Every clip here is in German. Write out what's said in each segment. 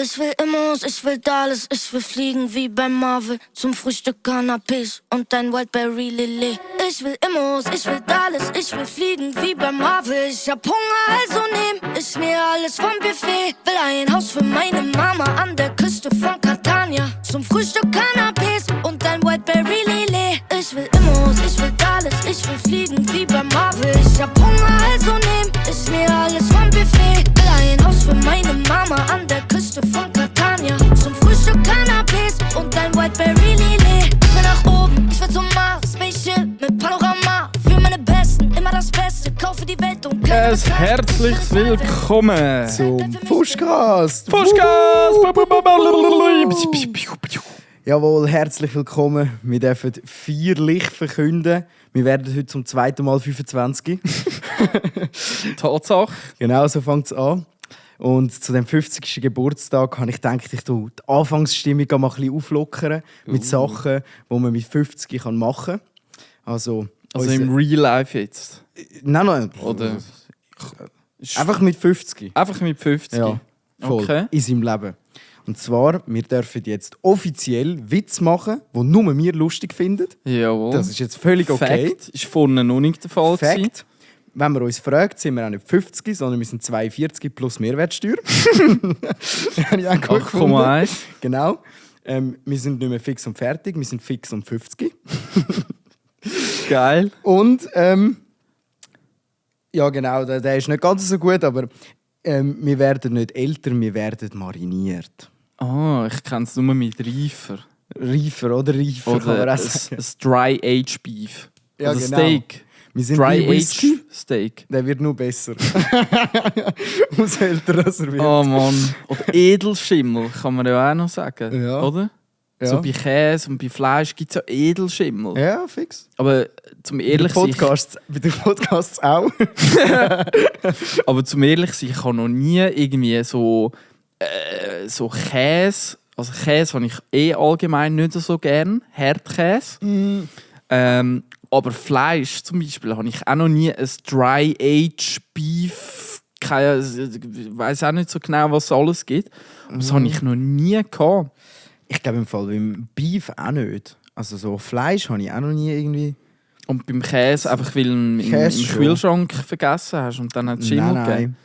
Ich will Immos, ich will Dallas, ich will fliegen wie bei Marvel. Zum Frühstück Cannabis und ein Wildberry Lillet. Ich will Immos, ich will Dallas, ich will fliegen wie bei Marvel. Ich hab Hunger, also nehm ich mir alles vom Buffet. Will ein Haus für meine Mama an der Küste von Catania. Zum Frühstück Cannabis und ein Wildberry Lillet. Ich will Immos, ich will Dallas, ich will fliegen wie bei Marvel. Ich hab Hunger, also nehm ich mir alles vom Buffet. Will ein Haus für meine Mama an der Küste von Catania. Zum Frühstück Cannabis und ein Wildberry Lillet. Ich will nach oben, ich will zum Mars. Spaceship mit Panorama. Für meine Besten, immer das Beste. Kaufe die Welt und Ein herzliches Willkommen zum Fuschcast! Jawohl, herzlich willkommen. Wir dürfen feierlich verkünden, wir werden heute zum zweiten Mal 25. Tatsache. Genau, so fängt es an. Und zu dem 50. Geburtstag habe ich gedacht, ich tue die Anfangsstimmung mal ein bisschen auflockern mit Sachen, die man mit 50 machen kann. Also im Real Life jetzt? Nein. Oder? Einfach mit 50. Einfach mit 50? Ja, voll. Okay. In seinem Leben. Und zwar, wir dürfen jetzt offiziell Witz machen, die nur wir lustig finden. Jawohl. Das ist jetzt völlig okay. Fact. Ist vorne noch nicht der Fall gewesen. Fact. Wenn man uns fragt, sind wir auch nicht 50, sondern wir sind 42 plus Mehrwertsteuer. Habe ich auch gut gefunden. 8,1. Genau. Wir sind nicht mehr fix und fertig, wir sind fix und 50. Geil. Und, ja genau, der ist nicht ganz so gut, aber wir werden nicht älter, wir werden mariniert. Ah, ich kenne es nur mit Reifer. Reifer, oder? Reifer kann man Oder auch ein sagen. Dry-Aged Beef. Ja, Oder genau. Steak. Wir sind wie Whisky. Dry-Aged Steak. Der wird nur besser. Umso älter er wird. Oh Mann. Oder Edelschimmel kann man ja auch noch sagen. Ja. Oder? Ja. So bei Käse und bei Fleisch gibt es ja Edelschimmel. Ja, fix. Aber zum ehrlich sein, Bei den Podcasts auch. aber zum ehrlich sein, ich habe noch nie irgendwie so Käse. Also Käse habe ich allgemein nicht so gern. Hartkäse. Aber Fleisch zum Beispiel habe ich auch noch nie ein Dry-Aged Beef. Ich weiß auch nicht so genau, was es alles gibt. Aber das habe ich noch nie gehabt. Ich glaube im Fall beim Beef auch nicht. Also so Fleisch habe ich auch noch nie irgendwie. Und beim Käse einfach, weil du ihn im Käse schon. Kühlschrank vergessen hast und dann hat es Schimmel gegeben.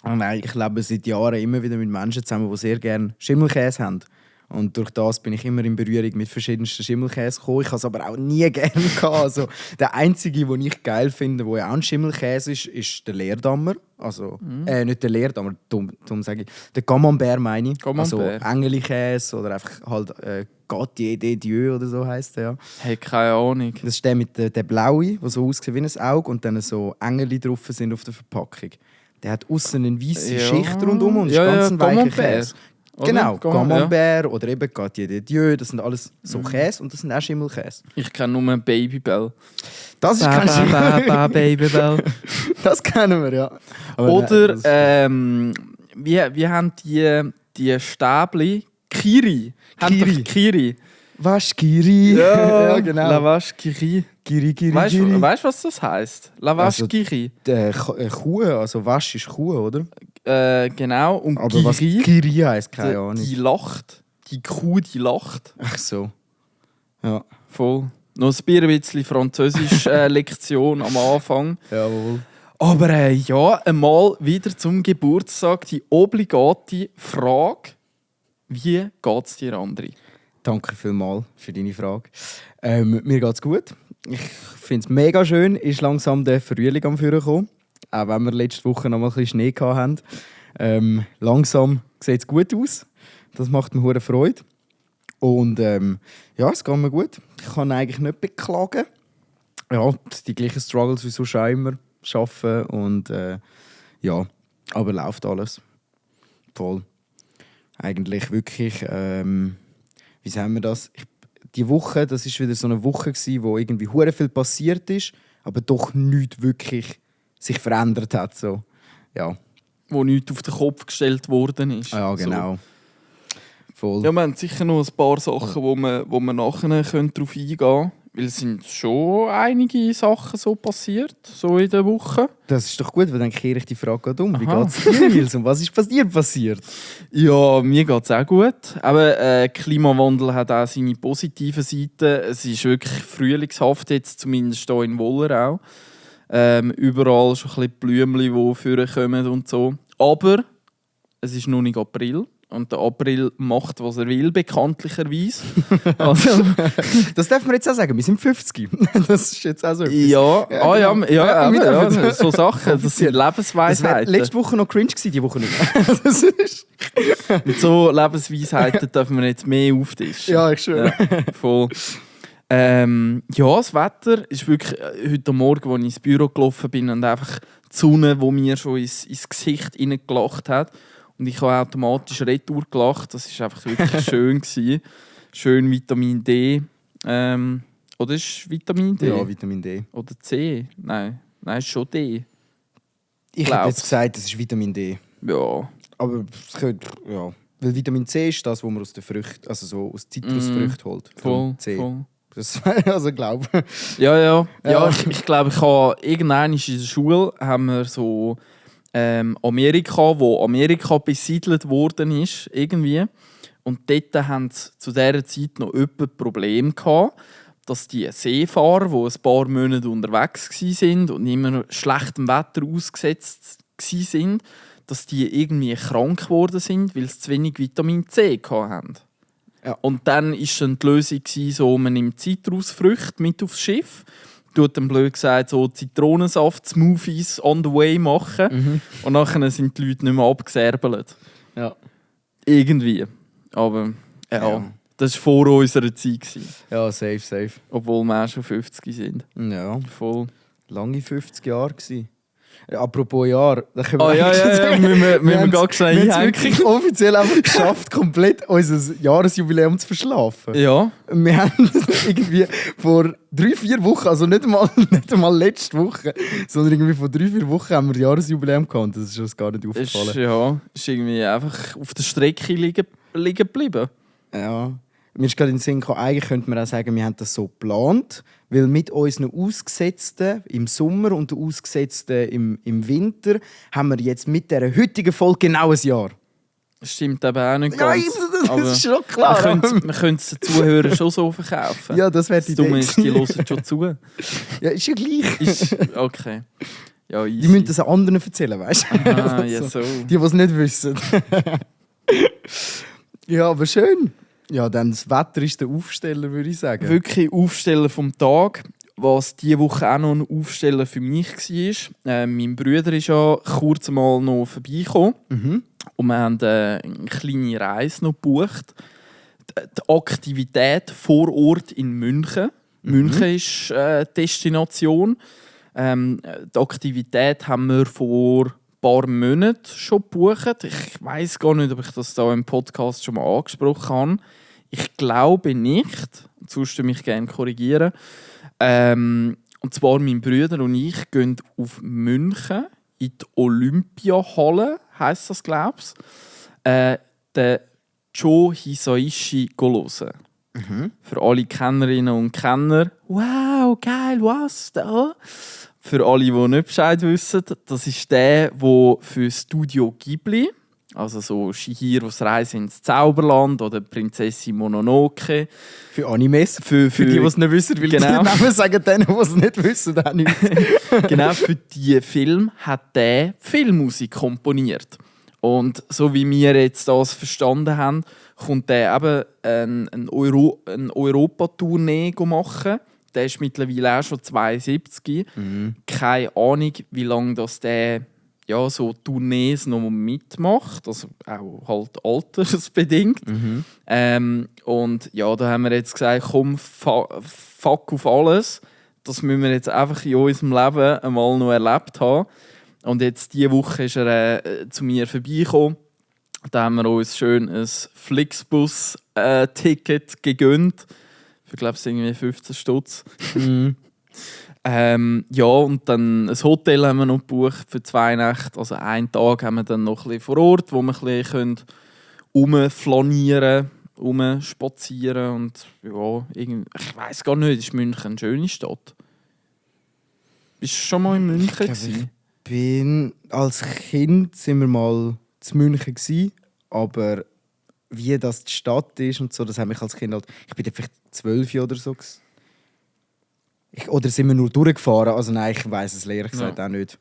Nein, ich lebe seit Jahren immer wieder mit Menschen zusammen, die sehr gerne Schimmelkäse haben. Und durch das bin ich immer in Berührung mit verschiedensten Schimmelkäse gekommen. Ich habe es aber auch nie gerne gehabt. Also, der einzige, den ich geil finde, der ja auch ein Schimmelkäse ist, ist der Leerdammer. Also, nicht der Leerdammer, dumm sage ich. Der Camembert meine ich. Camembert. Also Engeli-Käse oder einfach halt Gâtier de Dieu oder so heisst der ja. Hey, keine Ahnung. Das ist der mit der blaue, der so aussieht wie ein Auge und dann so Engel drauf sind auf der Verpackung. Der hat außen eine weiße Schicht rundum und ist ganz ein weicher Käse. Oder? Genau, Camembert Ja. oder eben Gâtier de Dieu, das sind alles so Käse und das sind auch Schimmelkäse. Ich kenne nur Babybell. Das ist kein Schimmel. Babybell. Das kennen wir, ja. Aber Oder nein, wie haben die Stäbli Kiri? Haben doch Kiri. Waschkiri. Ja, genau. Lavash Kiri. Kiri. Weißt du, was das heisst? Lavash Also, Kiri. Kuh, also Wasch ist Kuh, oder? Genau. Und Aber was Kiri, Kiri heisst, keine Ahnung. die lacht. Die Kuh, die lacht. Ach so. Ja. Voll. Noch ein bisschen Französisch-Lektion am Anfang. Jawohl. Aber ja, einmal wieder zum Geburtstag die obligate Frage: Wie geht es dir, André? Danke vielmals für deine Frage. Mir geht's gut. Ich finde es mega schön, ist langsam der Frühling am Führen gekommen. Auch wenn wir letzte Woche noch mal ein bisschen Schnee hatten. Langsam sieht es gut aus. Das macht mir hure Freude. Und ja, es geht mir gut. Ich kann eigentlich nicht beklagen. Ja, die gleichen Struggles wie sonst auch immer arbeiten. Und ja, aber läuft alles. Voll. Eigentlich wirklich, wie sagen wir das? Die Woche, das war wieder so eine Woche, wo irgendwie hure viel passiert ist, aber doch nichts wirklich sich verändert hat. So. Ja. Wo nichts auf den Kopf gestellt worden ist. Ja, genau. So. Voll. Ja, wir haben sicher noch ein paar Sachen, wo wir nachher darauf eingehen können. weil es sind schon einige Sachen so passiert, so in der Woche. Das ist doch gut, weil dann kehre ich die Frage gerade um. Wie geht es dir, Nils? Und was ist passiert? Ja, mir geht es auch gut. Aber Klimawandel hat auch seine positiven Seiten. Es ist wirklich frühlingshaft jetzt, zumindest hier in Wollerau. Überall schon ein bisschen Blümchen, die vorkommen und so. Aber es ist noch nicht April. Und der April macht, was er will, bekanntlicherweise. Also, das darf man jetzt auch sagen, wir sind 50. Das ist jetzt auch so etwas. Ja, so Sachen, das sind Das wäre Lebensweisheiten. letzte Woche noch cringe gewesen, die Woche nicht. Das ist... Mit so Lebensweisheiten dürfen wir jetzt mehr auftischen. Ja, ich schwöre. Ja, voll. Das Wetter ist wirklich heute Morgen, als ich ins Büro gelaufen bin und einfach die Sonne, die mir schon ins Gesicht reingelacht hat. Und ich habe automatisch Retour gelacht. Das war einfach wirklich schön gewesen. Schön Vitamin D. Oder ist Vitamin D? Ja, Vitamin D. Oder C? Nein, es ist schon D. Ich habe jetzt gesagt, es ist Vitamin D. Ja. Aber es könnte, ja. Weil Vitamin C ist das, was man aus den Früchten, also so aus Zitrusfrüchten holt. Voll, C. voll. Das also glaube Ja. Ich glaube, ich habe irgendwann in der Schule haben wir so Amerika, wo Amerika besiedelt worden ist, irgendwie. Und dort haben sie zu dieser Zeit noch ein Problem gehabt, dass die Seefahrer, die ein paar Monate unterwegs waren und immer schlechtem Wetter ausgesetzt waren, dass die irgendwie krank geworden sind, weil sie zu wenig Vitamin C hatten. Ja. Und dann war dann die Lösung so, man nimmt Zitrusfrüchte mit aufs Schiff, tut dann blöd gesagt so Zitronensaft-Smoothies on the way machen und nachher sind die Leute nicht mehr abgesärbelt. Ja. Irgendwie. Aber ja. Das war vor unserer Zeit. Ja, safe. Obwohl wir auch schon 50 sind. Ja. Voll. Lange 50 Jahre gewesen. Apropos Jahr, da können müssen wir gar schnell wir haben einhängen. es wirklich offiziell einfach geschafft, komplett unser Jahresjubiläum zu verschlafen. Ja. Wir haben irgendwie vor 3-4 Wochen, also nicht einmal letzte Woche, sondern irgendwie vor 3-4 Wochen haben wir Jahresjubiläum gehabt und das ist uns gar nicht aufgefallen. Ist irgendwie einfach auf der Strecke liegen geblieben. Ja. Mir ist gerade in den Sinn gekommen, eigentlich könnte man auch sagen, wir haben das so geplant, weil mit unseren Ausgesetzten im Sommer und den Ausgesetzten im Winter haben wir jetzt mit dieser heutigen Folge genau ein Jahr. Stimmt aber auch nicht Ja, ganz. das ist schon klar. Man könnte es den Zuhörern schon so verkaufen. Ja, das wäre die Idee. Die hören schon zu. Ja, ist ja gleich. Okay. Ja, easy. Die müssen das anderen erzählen, weißt du? Ah, ja, so. Die es nicht wissen. Ja, aber schön. Ja, dann das Wetter ist der Aufsteller, würde ich sagen. Wirklich Aufsteller vom Tag. Was diese Woche auch noch ein Aufsteller für mich war. Mein Bruder ist ja kurz mal noch vorbeigekommen. Und wir haben eine kleine Reise noch gebucht. Die Aktivität vor Ort in München. München ist Destination. Die Aktivität haben wir vor ein paar Monaten schon gebucht. Ich weiss gar nicht, ob ich das da im Podcast schon mal angesprochen habe. Ich glaube nicht. Sonst mich gerne korrigieren. Und zwar mein Bruder und ich gehen auf München in die Olympiahalle, heisst das, glaube ich. Den Joe Hisaishi hören. Für alle Kennerinnen und Kenner. Wow, geil, was da? Für alle, die nicht Bescheid wissen, das ist der für Studio Ghibli, also so Chihiros Reise ins Zauberland oder Prinzessin Mononoke. Für Animes. Für die, die es nicht wissen, weil Genau. die Namen sagen denen, die es nicht wissen, auch nicht. Genau, für diesen Film hat der Filmmusik komponiert. Und so wie wir jetzt das verstanden haben, kommt der eben eine Europa-Tournee machen. Der ist mittlerweile auch schon 72. Keine Ahnung, wie lange das der so Tournees noch mitmacht. Also auch halt altersbedingt. Und ja, da haben wir jetzt gesagt, komm, fuck auf alles. Das müssen wir jetzt einfach in unserem Leben einmal noch erlebt haben. Und jetzt diese Woche ist er zu mir vorbeigekommen. Da haben wir uns schön ein Flixbus-Ticket gegönnt. Für, glaube ich, irgendwie 15 Stutz. Ja, und dann ein Hotel haben wir noch gebucht für 2 Nächte. Also einen Tag haben wir dann noch ein bisschen vor Ort, wo wir ein bisschen rumflanieren können. rumspazieren und ja, ich weiss gar nicht, ist München eine schöne Stadt? Bist du schon mal in München gewesen? Als Kind sind wir mal zu München gewesen, aber wie das die Stadt ist und so, das hat mich als Kind halt, ich bin vielleicht 12 oder so gewesen. Oder sind wir nur durchgefahren? Also nein, ich weiss es ehrlich gesagt auch nicht.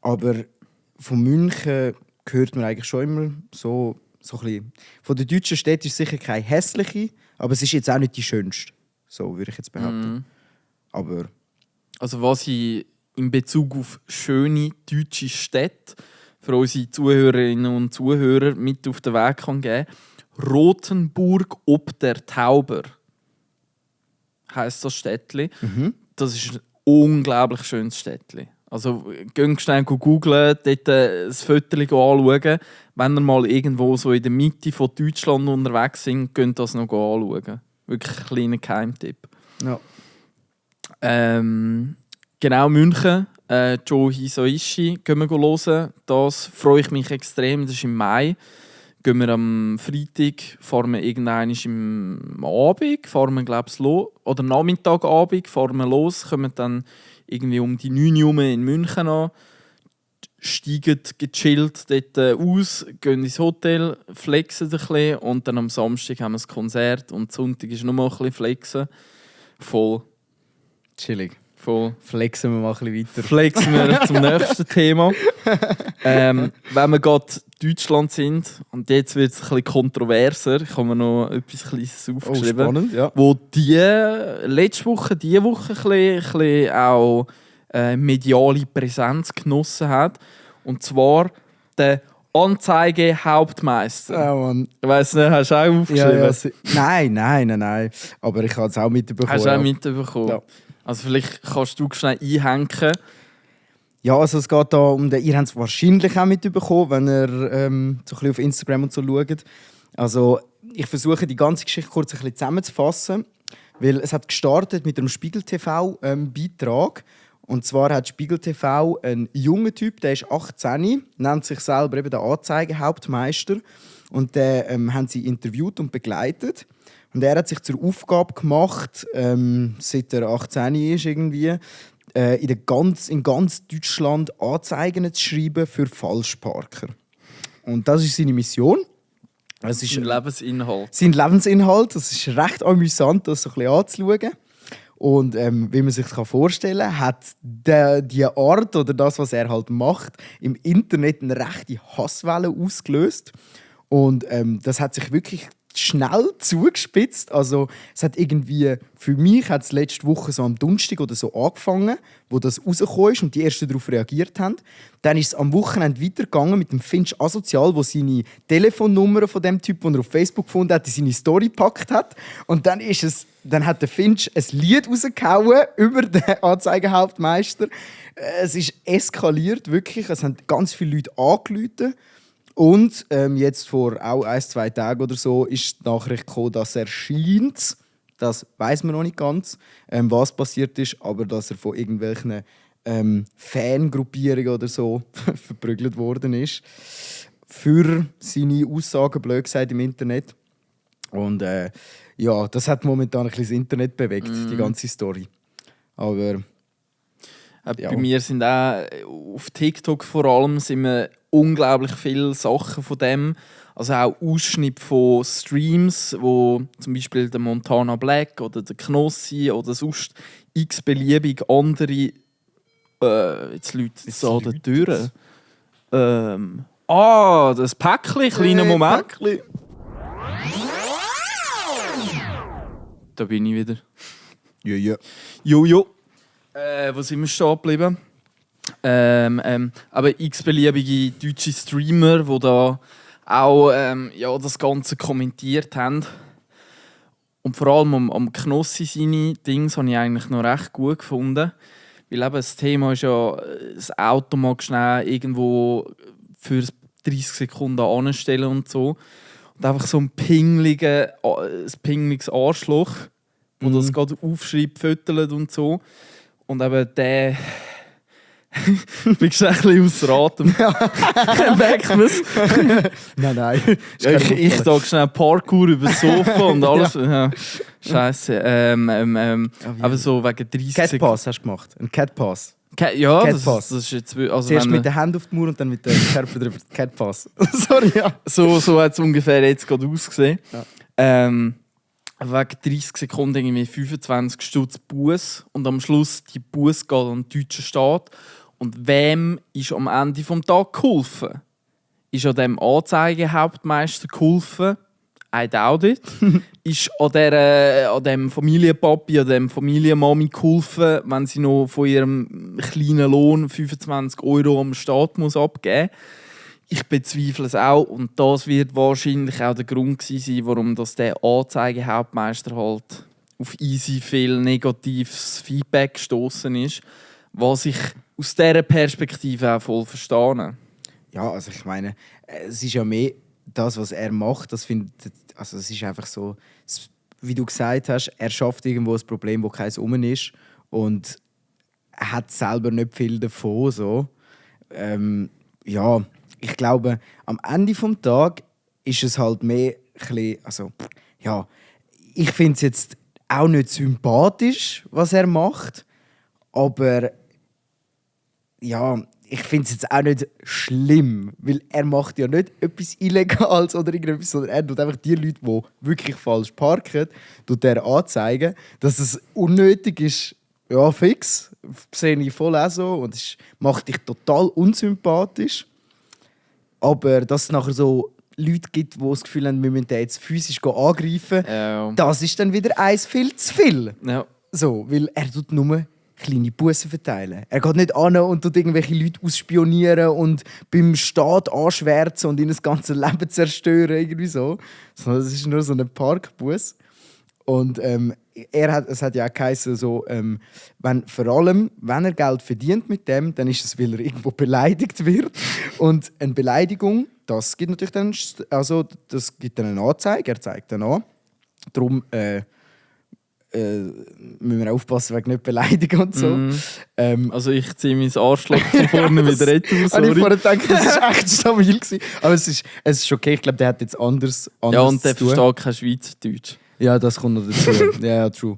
Aber von München hört man eigentlich schon immer so ein bisschen. Von der deutschen Städte ist sicher keine hässliche, aber es ist jetzt auch nicht die schönste. So würde ich jetzt behaupten. Aber also was ich in Bezug auf schöne deutsche Städte für unsere Zuhörerinnen und Zuhörer mit auf den Weg kann geben. Rothenburg ob der Tauber heisst das Städtli. Das ist ein unglaublich schönes Städtli. Also geht schnell googlen, dort ein Foto anschauen. Wenn ihr mal irgendwo so in der Mitte von Deutschland unterwegs sind, könnt ihr das noch anschauen. Wirklich ein kleiner Geheimtipp. ja. Genau, München. Joe Hisaishi gehen wir hören. Das freue ich mich extrem. Das ist im Mai. Gehen wir am Freitag, fahren wir irgendwann im Abend, fahren wir, glaube ich, los. Oder Nachmittagabend fahren wir los, kommen dann irgendwie um die 9 Uhr in München an, steigen gechillt dort aus, gehen ins Hotel, flexen ein bisschen und dann am Samstag haben wir das Konzert und Sonntag ist nochmal ein bisschen flexen. Voll. Chillig. Voll. Flexen wir mal ein bisschen weiter. Flexen wir zum nächsten Thema. Wenn wir gerade Deutschland sind, und jetzt wird es ein bisschen kontroverser, ich habe mir noch etwas Kleines aufgeschrieben, spannend, ja. wo letzte Woche, diese Woche ein bisschen auch mediale Präsenz genossen hat. Und zwar der Anzeigehauptmeister. Ja, Mann. Ich weiss nicht, hast du auch aufgeschrieben? Nein. Aber ich habe es auch mitbekommen. Hast du auch mitbekommen? Ja. Also vielleicht kannst du schnell einhängen. Ja, also es geht da um den, ihr habt es wahrscheinlich auch mitbekommen, wenn ihr so ein bisschen auf Instagram und so schaut. Also ich versuche die ganze Geschichte kurz ein bisschen zusammenzufassen, weil es hat gestartet mit einem Spiegel TV Beitrag. Und zwar hat Spiegel TV einen jungen Typ, der ist 18, nennt sich selber eben der Anzeigehauptmeister. Und den haben sie interviewt und begleitet. Und er hat sich zur Aufgabe gemacht, seit er 18 ist irgendwie, in ganz Deutschland Anzeigen zu schreiben für Falschparker. Und das ist seine Mission. Es ist Sein Lebensinhalt. Sein Lebensinhalt. Das ist recht amüsant, das so ein bisschen anzuschauen. Und wie man sich vorstellen kann, hat die Art oder das, was er halt macht, im Internet eine rechte Hasswelle ausgelöst. Und das hat sich wirklich schnell zugespitzt. Also, es hat irgendwie, für mich hat es letzte Woche so am Donnerstag oder so angefangen, wo das rausgekommen ist und die Ersten darauf reagiert haben. Dann ist es am Wochenende weitergegangen mit dem Finch Asozial, wo seine Telefonnummer von dem Typ, den er auf Facebook gefunden hat, in seine Story gepackt hat. Und dann hat der Finch ein Lied rausgehauen über den Anzeigehauptmeister. Es ist eskaliert, wirklich. Es haben ganz viele Leute angerufen. Und jetzt vor auch 1-2 Tagen oder so ist die Nachricht gekommen, dass er scheint, das weiß man noch nicht ganz, was passiert ist, aber dass er von irgendwelchen Fangruppierungen oder so verprügelt worden ist. Für seine Aussagen, blöd gesagt, im Internet. Und ja, das hat momentan ein bisschen das Internet bewegt, die ganze Story. Aber ja. Bei mir sind auch auf TikTok vor allem sind wir unglaublich viele Sachen von dem. Also auch Ausschnitte von Streams, wo zum Beispiel der Montana Black oder der Knossi oder sonst x-beliebig andere jetzt läutet es an der Tür. Das Päckchen, kleiner Moment. Päckchen. Da bin ich wieder. Ja. Jojo. Wo sind wir stehen geblieben? Aber x-beliebige deutsche Streamer, die da auch das Ganze kommentiert haben. Und vor allem am Knossi seine Dings habe ich eigentlich noch recht gut gefunden. Weil eben das Thema ist ja, das Auto mag schnell irgendwo für 30 Sekunden anstellen und so. Und einfach so ein pingliges Arschloch, wo das gerade aufschreibt, fötelt und so. Und eben Bist du ein bisschen außer Atem? Merkt man es? Nein. Ja, ich sage schnell Parkour über das Sofa und alles. Ja. Scheiße. Aber so wegen 30 Cat Pass hast du gemacht. Ein Cat Pass. Ja, Cat das Pass. ist jetzt... Also Zuerst wenn- mit der Hand auf die Mauer und dann mit der Schärfe drüber. Cat Pass. Sorry, ja. So hat es ungefähr jetzt gerade ausgesehen. Ja. Wegen 30 Sekunden irgendwie 25 Stutz Buß und am Schluss die Buß geht an den deutschen Staat. Und wem ist am Ende des Tages geholfen? Ist an dem Anzeigehauptmeister geholfen? I doubt it. Ist an dem Familienpapi, an dem Familienmami geholfen, wenn sie noch von ihrem kleinen Lohn 25 € am Staat muss abgeben muss? Ich bezweifle es auch und das wird wahrscheinlich auch der Grund gewesen sein, warum der Anzeigehauptmeister halt auf easy viel negatives Feedback gestoßen ist, was ich aus dieser Perspektive auch voll verstehe. Ja, also ich meine, es ist ja mehr das, was er macht. Das also es ist einfach so, wie du gesagt hast, er schafft irgendwo ein Problem, wo keins rum ist und er hat selber nicht viel davon. So. Ja, ich glaube, am Ende des Tages ist es halt mehr ein bisschen, also, ja, ich finde es jetzt auch nicht sympathisch, was er macht, aber ja, ich finde es jetzt auch nicht schlimm, weil er macht ja nicht etwas Illegales oder irgendetwas, sondern er tut einfach die Leute, die wirklich falsch parken, tut er anzeigen, dass es unnötig ist. Ja, fix, sehe ich voll auch so und es macht dich total unsympathisch. Aber dass es nachher so Leute gibt, die das Gefühl haben, wir müssen den jetzt physisch angreifen, das ist dann wieder eins viel zu viel. Ja. So, weil er tut nur kleine Bussen verteilen. Er geht nicht an und tut irgendwelche Leute ausspionieren und beim Staat anschwärzen und ihnen das ganze Leben zerstören. Irgendwie so. Sondern es ist nur so ein Parkbus. Und es hat ja auch geheißen, so, vor allem, wenn er Geld verdient mit dem, dann ist es, weil er irgendwo beleidigt wird. Und eine Beleidigung, das gibt natürlich dann, also, das gibt dann eine Anzeige, er zeigt dann an. Darum müssen wir aufpassen, wegen nicht beleidigen und so. Also ich ziehe mein Arschloch von vorne wieder retour, Habe ich sorry. vorher gedacht, das war echt stabil gewesen. Aber es ist okay, ich glaube, der hat jetzt anders Ja, und der zu tun. versteht kein Schweizerdeutsch. Ja, das kommt noch dazu. Ja, true.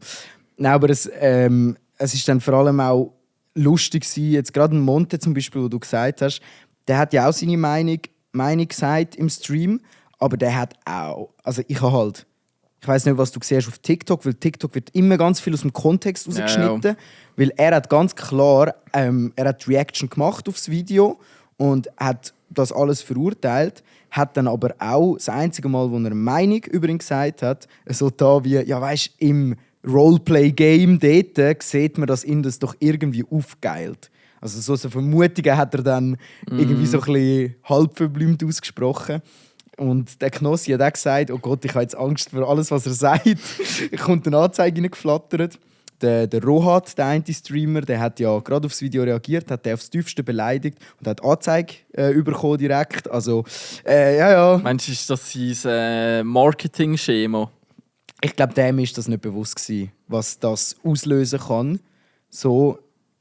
Nein, aber es ist dann vor allem auch lustig gewesen, jetzt gerade ein Monte zum Beispiel, wo du gesagt hast, der hat ja auch seine Meinung gesagt im Stream, aber der hat auch, also ich weiß nicht, was du siehst auf TikTok, weil TikTok wird immer ganz viel aus dem Kontext rausgeschnitten, weil er hat ganz klar, er hat Reaction gemacht aufs Video und hat das alles verurteilt, hat dann aber auch das einzige Mal, wo er eine Meinung über ihn gesagt hat, so da wie, ja weisst, im Roleplay-Game dort sieht man, dass ihn das doch irgendwie aufgeilt. Also so Vermutungen hat er dann irgendwie so ein bisschen halb verblümt ausgesprochen. Und der Knossi hat auch gesagt, oh Gott, ich habe jetzt Angst vor alles, was er sagt. Kommt eine Anzeige reingeflattert. Der Rohat, der eine Streamer, der hat ja gerade aufs Video reagiert, hat den aufs Tiefste beleidigt und hat Anzeige bekommen direkt. Also, ja. Meinst du, ist das sein Marketing-Schema? Ich glaube, dem ist das nicht bewusst gewesen, was das auslösen kann. So,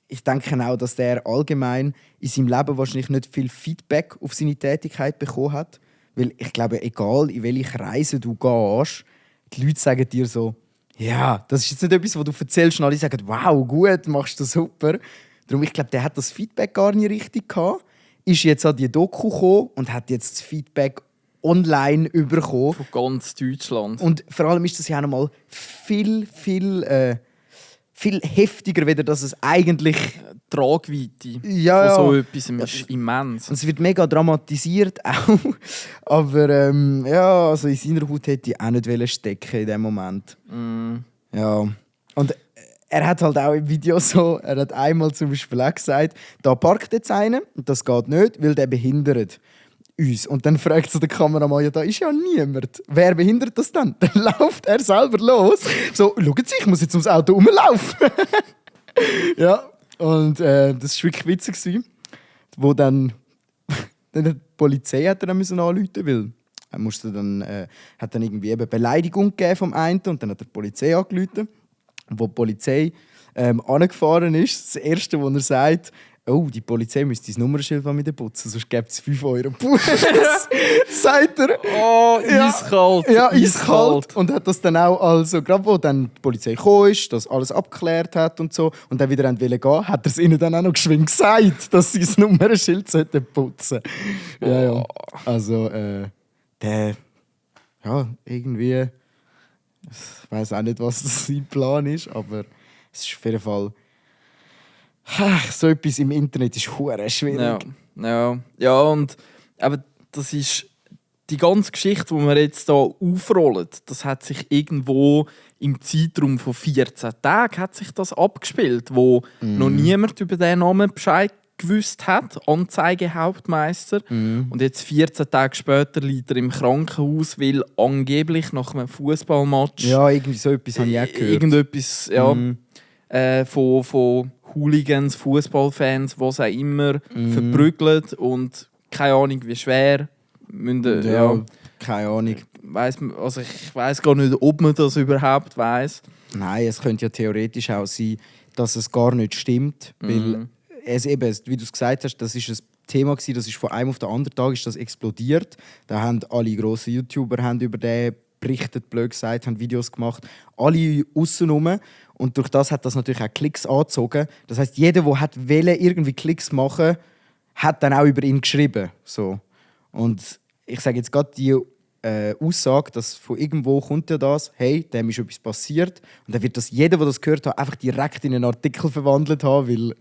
ich denke auch, dass der allgemein in seinem Leben wahrscheinlich nicht viel Feedback auf seine Tätigkeit bekommen hat. Weil ich glaube, egal in welche Kreise du gehst, die Leute sagen dir so, ja, das ist jetzt nicht etwas, was du erzählst und alle sagen, wow, gut, machst du super. Darum, ich glaube, der hat das Feedback gar nicht richtig gehabt. Ist jetzt an die Doku gekommen und hat jetzt das Feedback online bekommen. Von ganz Deutschland. Und vor allem ist das ja auch noch mal viel heftiger, weder dass es eigentlich... Die Tragweite Ja, von so ja. etwas ist immens. Und es wird mega dramatisiert auch. Aber ja, also in seiner Haut hätte ich auch nicht stecken in dem Moment. Ja. Und er hat halt auch im Video so, er hat einmal zum Beispiel auch gesagt, da parkt jetzt einer und das geht nicht, weil der behindert uns. Und dann fragt so der Kameramann, ja, da ist ja niemand. Wer behindert das dann? Dann läuft er selber los. So, schauen Sie, ich muss jetzt ums Auto rumlaufen. Ja, und das war wirklich witzig. Wo dann die Polizei hat er dann anrufen, weil er musste dann, hat dann irgendwie eben Beleidigung gegeben vom einen und dann hat er die Polizei angerufen. Und wo die Polizei angefahren ist, das Erste, was er sagt, oh, die Polizei müsste das Nummernschild mal wieder putzen, sonst gibt es 5 Euro Buß. Sagt er. Oh, eiskalt. Ja, eiskalt. Und hat das dann auch, also gerade wo dann die Polizei gekommen ist, das alles abgeklärt hat und so, und dann wieder gehen wollte, hat er es ihnen dann auch noch geschwind gesagt, dass sie das Nummernschild putzen sollten. Ja. Also, der, ja, irgendwie, ich weiß auch nicht, was sein Plan ist, aber es ist auf jeden Fall, so etwas im Internet ist hure schwierig. Ja, und aber das ist die ganze Geschichte, die wir jetzt hier aufrollen, das hat sich irgendwo im Zeitraum von 14 Tagen hat sich das abgespielt, wo noch niemand über den Namen Bescheid gewusst hat, Anzeigehauptmeister. Und jetzt 14 Tage später liegt er im Krankenhaus, weil angeblich nach einem Fußballmatch Ja, irgendwie so etwas habe ich auch gehört. irgendetwas von Hooligans, Fußballfans, was auch immer, verprügelt und keine Ahnung wie schwer. Keine Ahnung. Ich weiss gar nicht, ob man das überhaupt weiss. Nein, es könnte ja theoretisch auch sein, dass es gar nicht stimmt, weil es eben, wie du es gesagt hast, das ist ein Thema gewesen, das ist von einem auf den anderen Tag ist das explodiert. Da haben alle grossen YouTuber haben über den berichtet, blöd gesagt, haben Videos gemacht, alle aussenrum. Und durch das hat das natürlich auch Klicks angezogen. Das heisst, jeder, der irgendwie Klicks machen, hat dann auch über ihn geschrieben. So. Und ich sage jetzt gerade die Aussage, dass von irgendwo kommt ja das, hey, dem ist etwas passiert. Und dann wird das jeder, der das gehört hat, einfach direkt in einen Artikel verwandelt haben, weil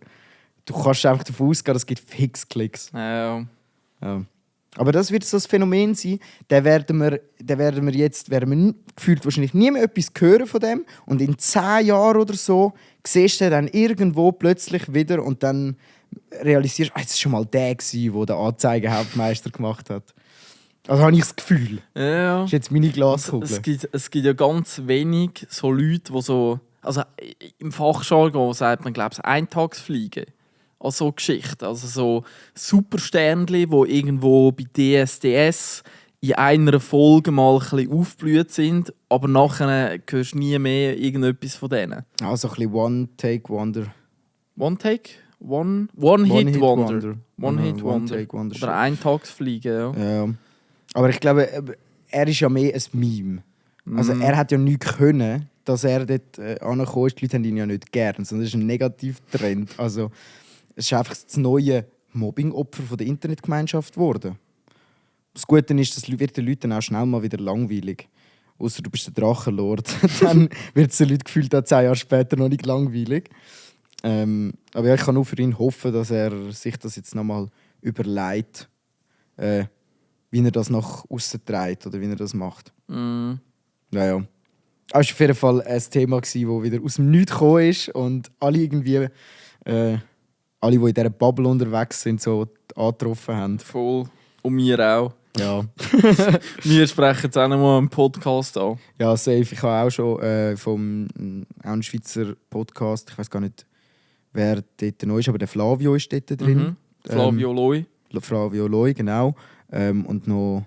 du kannst einfach davon ausgehen, es gibt fix Klicks. Ja. Aber das wird so das Phänomen sein, da werden wir gefühlt wahrscheinlich nie mehr etwas hören von dem. Und in 10 Jahren oder so siehst du dann irgendwo plötzlich wieder und dann realisierst du, es war schon mal der, der den Anzeigehauptmeister gemacht hat. Also habe ich das Gefühl. Ja. Das ist jetzt meine Glaskugel. Es gibt ja ganz wenig so Leute, die so... Also im Fachjargon sagt man, glaube ich, Eintagsfliegen. Also so Geschichten. Also so Supersternchen, die irgendwo bei DSDS in einer Folge mal ein bisschen aufgeblüht sind, aber nachher hörst du nie mehr irgendetwas von denen. Also ein bisschen One-Take-Wonder. One-Take? One-Hit-Wonder. One-Take-Wonder. Oder Eintagsfliegen, ja. Aber ich glaube, er ist ja mehr ein Meme. Also er hat ja nichts können, dass er dort angekommen ist. Die Leute haben ihn ja nicht gern, sondern es ist ein Negativtrend. Also es ist einfach das neue Mobbing-Opfer von der Internetgemeinschaft geworden. Das Gute ist, das wird den Leuten auch schnell mal wieder langweilig. Außer du bist der Drachenlord. Dann wird es den Leuten gefühlt auch 10 Jahre später noch nicht langweilig. Aber ja, ich kann nur für ihn hoffen, dass er sich das jetzt nochmal überlegt, wie er das nach außen trägt oder wie er das macht. Ja. Aber es war auf jeden Fall ein Thema, das wieder aus dem Nichts gekommen ist und alle irgendwie, alle, die in dieser Bubble unterwegs sind, so angetroffen haben. Voll. Und wir auch. Ja. Wir sprechen jetzt auch noch mal einen Podcast an. Ja, safe. Ich habe auch schon vom einen Schweizer Podcast, ich weiß gar nicht, wer dort neu ist, aber der Flavio ist dort drin. Flavio Loi. Flavio Loi, genau. Und noch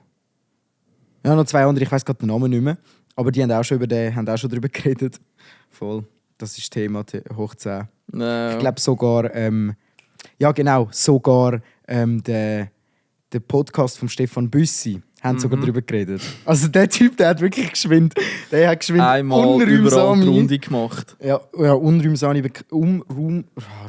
2 andere, ich weiß gerade den Namen nicht mehr. Aber die haben auch schon darüber geredet. Voll. Das ist das Thema hoch 10. Ich glaube sogar, der Podcast von Stefan Büssi haben sogar darüber geredet. Also der Typ, der hat wirklich geschwind einmal überall die Runde gemacht. Ja,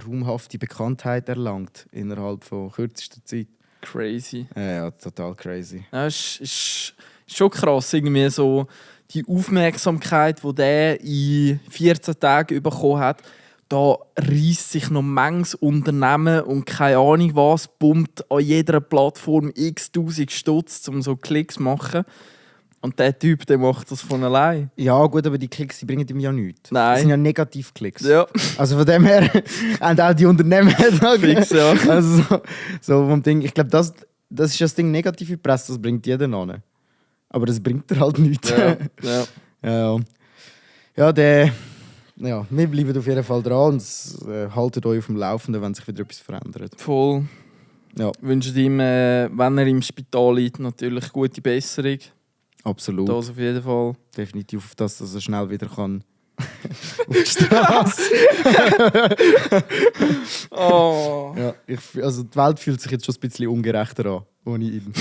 ruhmhafte Bekanntheit erlangt innerhalb von kürzester Zeit. Crazy. Ja, total crazy. Ja, ist schon krass, irgendwie so die Aufmerksamkeit, die der in 14 Tagen bekommen hat. Da reisst sich noch manches Unternehmen und keine Ahnung was, pumpt an jeder Plattform x-tausend Stutz, um so Klicks zu machen. Und der Typ, der macht das von allein. Ja gut, aber die Klicks die bringen ihm ja nichts. Nein. Das sind ja Negativklicks. Ja. Also von dem her haben auch die Unternehmen Fix, ja. Also so vom Ding. Ich glaube, das ist das Ding, negative Presse, das bringt jeder an. Aber das bringt er halt nichts. Ja, wir bleiben auf jeden Fall dran und haltet euch auf dem Laufenden, wenn sich wieder etwas verändert. Voll. Ja. Wünscht ihm, wenn er im Spital liegt, natürlich gute Besserung. Absolut. Das auf jeden Fall. Definitiv auf das, dass er schnell wieder kann auf die Straße. Oh. Ja, also die Welt fühlt sich jetzt schon ein bisschen ungerechter an, ohne ihn.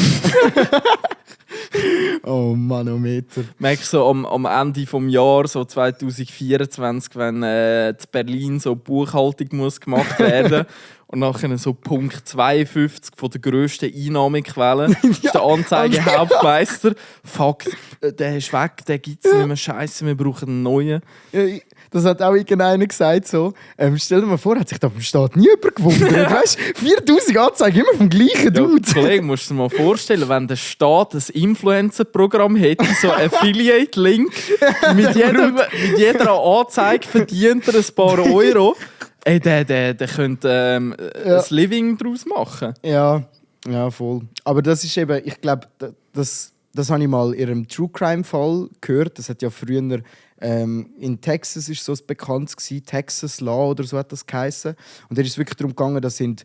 Oh Manometer. Merkst du so am Ende des Jahres, so 2024, wenn in Berlin so Buchhaltung muss gemacht werden und nachher so Punkt 52 von der grössten Einnahmequelle ist der Anzeigehauptmeister. Fuck, der ist weg, der gibt es nicht mehr, scheiße, wir brauchen einen neuen. Ja, das hat auch irgendeiner gesagt. So. Stell dir mal vor, hat sich da beim Staat nie jemand gewundert. Weißt du, 4000 Anzeigen immer vom gleichen Dude. Ja, Kollege, musst du dir mal vorstellen, wenn der Staat ein Influencer-Programm hätte, so Affiliate-Link, mit jeder Anzeige verdient er ein paar Euro. Ey, der könnte ein Living daraus machen. Ja, voll. Aber das ist eben, ich glaube, das habe ich mal in einem True Crime-Fall gehört. Das hat ja früher in Texas ist so ein bekanntes gewesen, Texas Law oder so hat das geheißen. Und da ist es wirklich darum gegangen, dass sind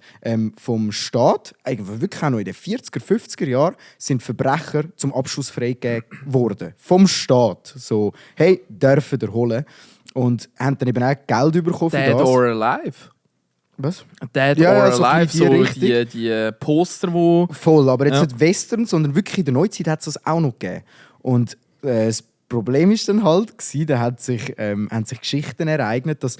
vom Staat, eigentlich wirklich auch noch in den 40er, 50er Jahren, sind Verbrecher zum Abschuss freigegeben worden. Vom Staat. So, hey, dürfen ihr holen. Und haben dann eben auch Geld bekommen für Dead das. or Alive. Was? Dead Ja, or so ein Alive, bisschen so die die Poster, wo... Voll, aber jetzt Ja. nicht Western, sondern wirklich in der Neuzeit hat es das auch noch gegeben. Und das Problem ist dann halt, da haben sich Geschichten ereignet, dass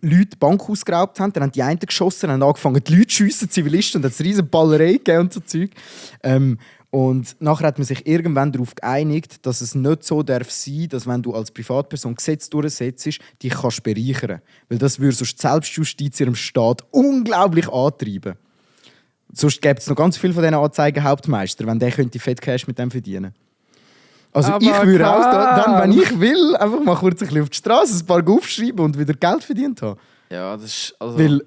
Leute die Bank ausgeraubt haben, dann haben die einen geschossen, haben angefangen, die Leute zu schiessen, Zivilisten, und dann hat es eine riesen Ballerei gegeben und so Zeug. Und nachher hat man sich irgendwann darauf geeinigt, dass es nicht so darf sein, dass wenn du als Privatperson Gesetze durchsetzt, dich kannst bereichern. Weil das würde sonst die Selbstjustiz in ihrem Staat unglaublich antreiben. Sonst gäbe es noch ganz viele von diesen Anzeigenhauptmeistern, wenn der könnte fett Cash mit dem verdienen. Also Aber ich würde auch klar. dann, wenn ich will, einfach mal kurz ein bisschen auf die Straße ein paar aufschreiben und wieder Geld verdient haben. Ja, das ist also Weil,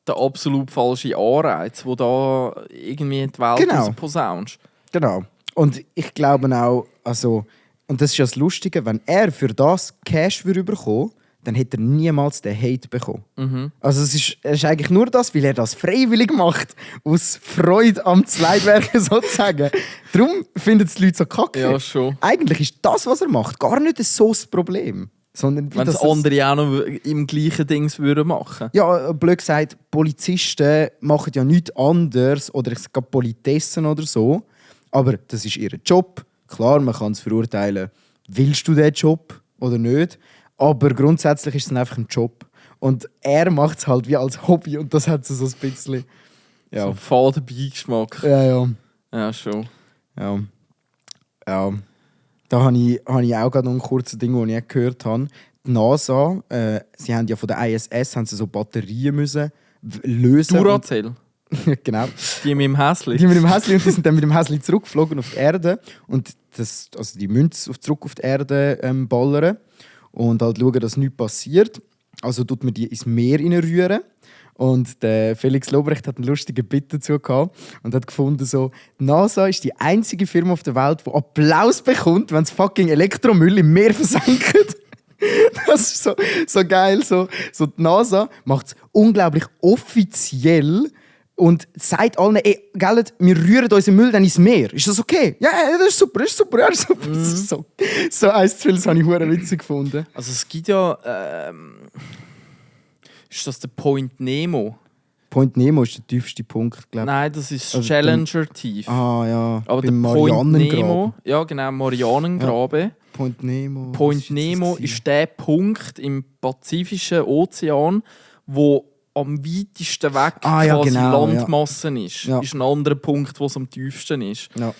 der absolut falsche Anreiz, den da irgendwie in die Welt Genau. posaunst. genau. Und ich glaube auch, also, und das ist ja das Lustige, wenn er für das Cash würde bekommen, dann hätte er niemals den Hate bekommen. Also es ist eigentlich nur das, weil er das freiwillig macht, aus Freude am Zweitwerken sozusagen. Darum finden es die Leute so kacke. Ja, schon. Eigentlich ist das, was er macht, gar nicht so das Problem. Sondern wie Wenn es das- andere auch noch im gleichen Dings würden machen. Ja, blöd gesagt, Polizisten machen ja nichts anderes oder es gibt Politessen oder so. Aber das ist ihr Job. Klar, man kann es verurteilen, willst du diesen Job oder nicht. Aber grundsätzlich ist es einfach ein Job. Und er macht es halt wie als Hobby und das hat so ein bisschen... Ja, So faden Beigeschmack. ja. Ja, schon. Ja. Da habe ich auch gerade noch ein kurzes Ding, das ich auch gehört habe. Die NASA, sie haben ja von der ISS haben sie so Batterien müssen lösen. Duracell. Genau. Die mit dem Häsli. Die mit dem Häsli und die sind dann mit dem Häsli zurückgeflogen auf die Erde. Und die Münze zurück auf die Erde ballern. Und halt schauen, dass nichts passiert. Also tut man die ins Meer rühren. Und der Felix Lobrecht hat einen lustigen Bit dazu gehabt und hat gefunden, so, die NASA ist die einzige Firma auf der Welt, die Applaus bekommt, wenn sie fucking Elektromüll im Meer versenkt. Das ist so geil. So die NASA macht es unglaublich offiziell und sagt allen, ey, gell, wir rühren unseren Müll dann ins Meer. Ist das okay? Ja, das ist super, das ist super. Ja, das ist super. Das ist so eins zu viel, das habe ich verdammt witzig gefunden. Also es gibt ja... ist das der Point Nemo? Point Nemo ist der tiefste Punkt, glaube ich. Nein, das ist Also Challenger tief. Ah ja, Aber der beim Point Marianengraben. Nemo, ja genau, Marianengraben. Point Nemo. Point was Nemo das ist der Punkt im Pazifischen Ozean, wo am weitesten weg ja, quasi genau, Landmasse ist. Ja. Ist ein anderer Punkt, wo es am tiefsten ist. Ja.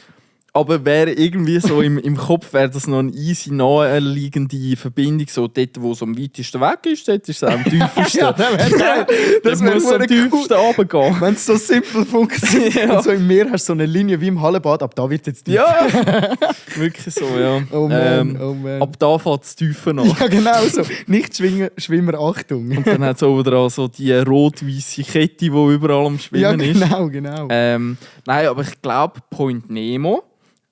Aber wäre irgendwie so im Kopf wäre das noch eine easy naheliegende Verbindung. So dort, wo es am weitesten weg ist, dort ist es auch am tiefsten. Ja, das wäre geil. Das muss am verdammt cool. tiefsten runtergehen. Wenn es so simpel funktioniert. Ja. Und so im Meer hast du so eine Linie wie im Hallenbad, ab da wird jetzt tief. Ja, wirklich so, ja. Oh man, oh man. Ab da fängt es tiefer an. Ja, genau so. Nicht Schwimmer, Achtung. Und dann hat es auch wieder so die rot-weiße Kette, die überall am Schwimmen Ja, ist. genau. Nein, aber ich glaube, Point Nemo,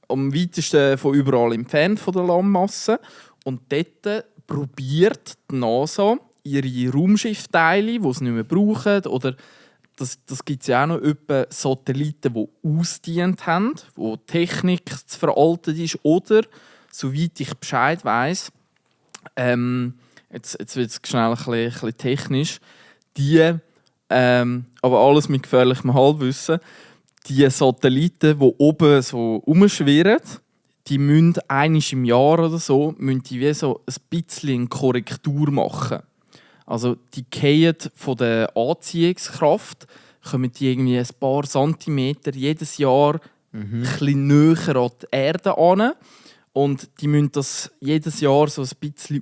am weitesten von überall entfernt von der Landmasse. Und dort probiert die NASA ihre Raumschiffteile, die sie nicht mehr brauchen, oder das gibt es ja auch noch etwa Satelliten, die ausgedient haben, wo die Technik zu veraltet ist, oder, soweit ich Bescheid weiss, jetzt wird es schnell ein bisschen technisch. Die, aber alles mit gefährlichem Halbwissen, die Satelliten, die oben so rumschwirren, die müssen einmal im Jahr oder so, müssen die wie so ein bisschen eine Korrektur machen. Also die fallen von der Anziehungskraft, kommen die irgendwie ein paar Zentimeter jedes Jahr ein bisschen näher an die Erde an. Und die müssen das jedes Jahr so ein bisschen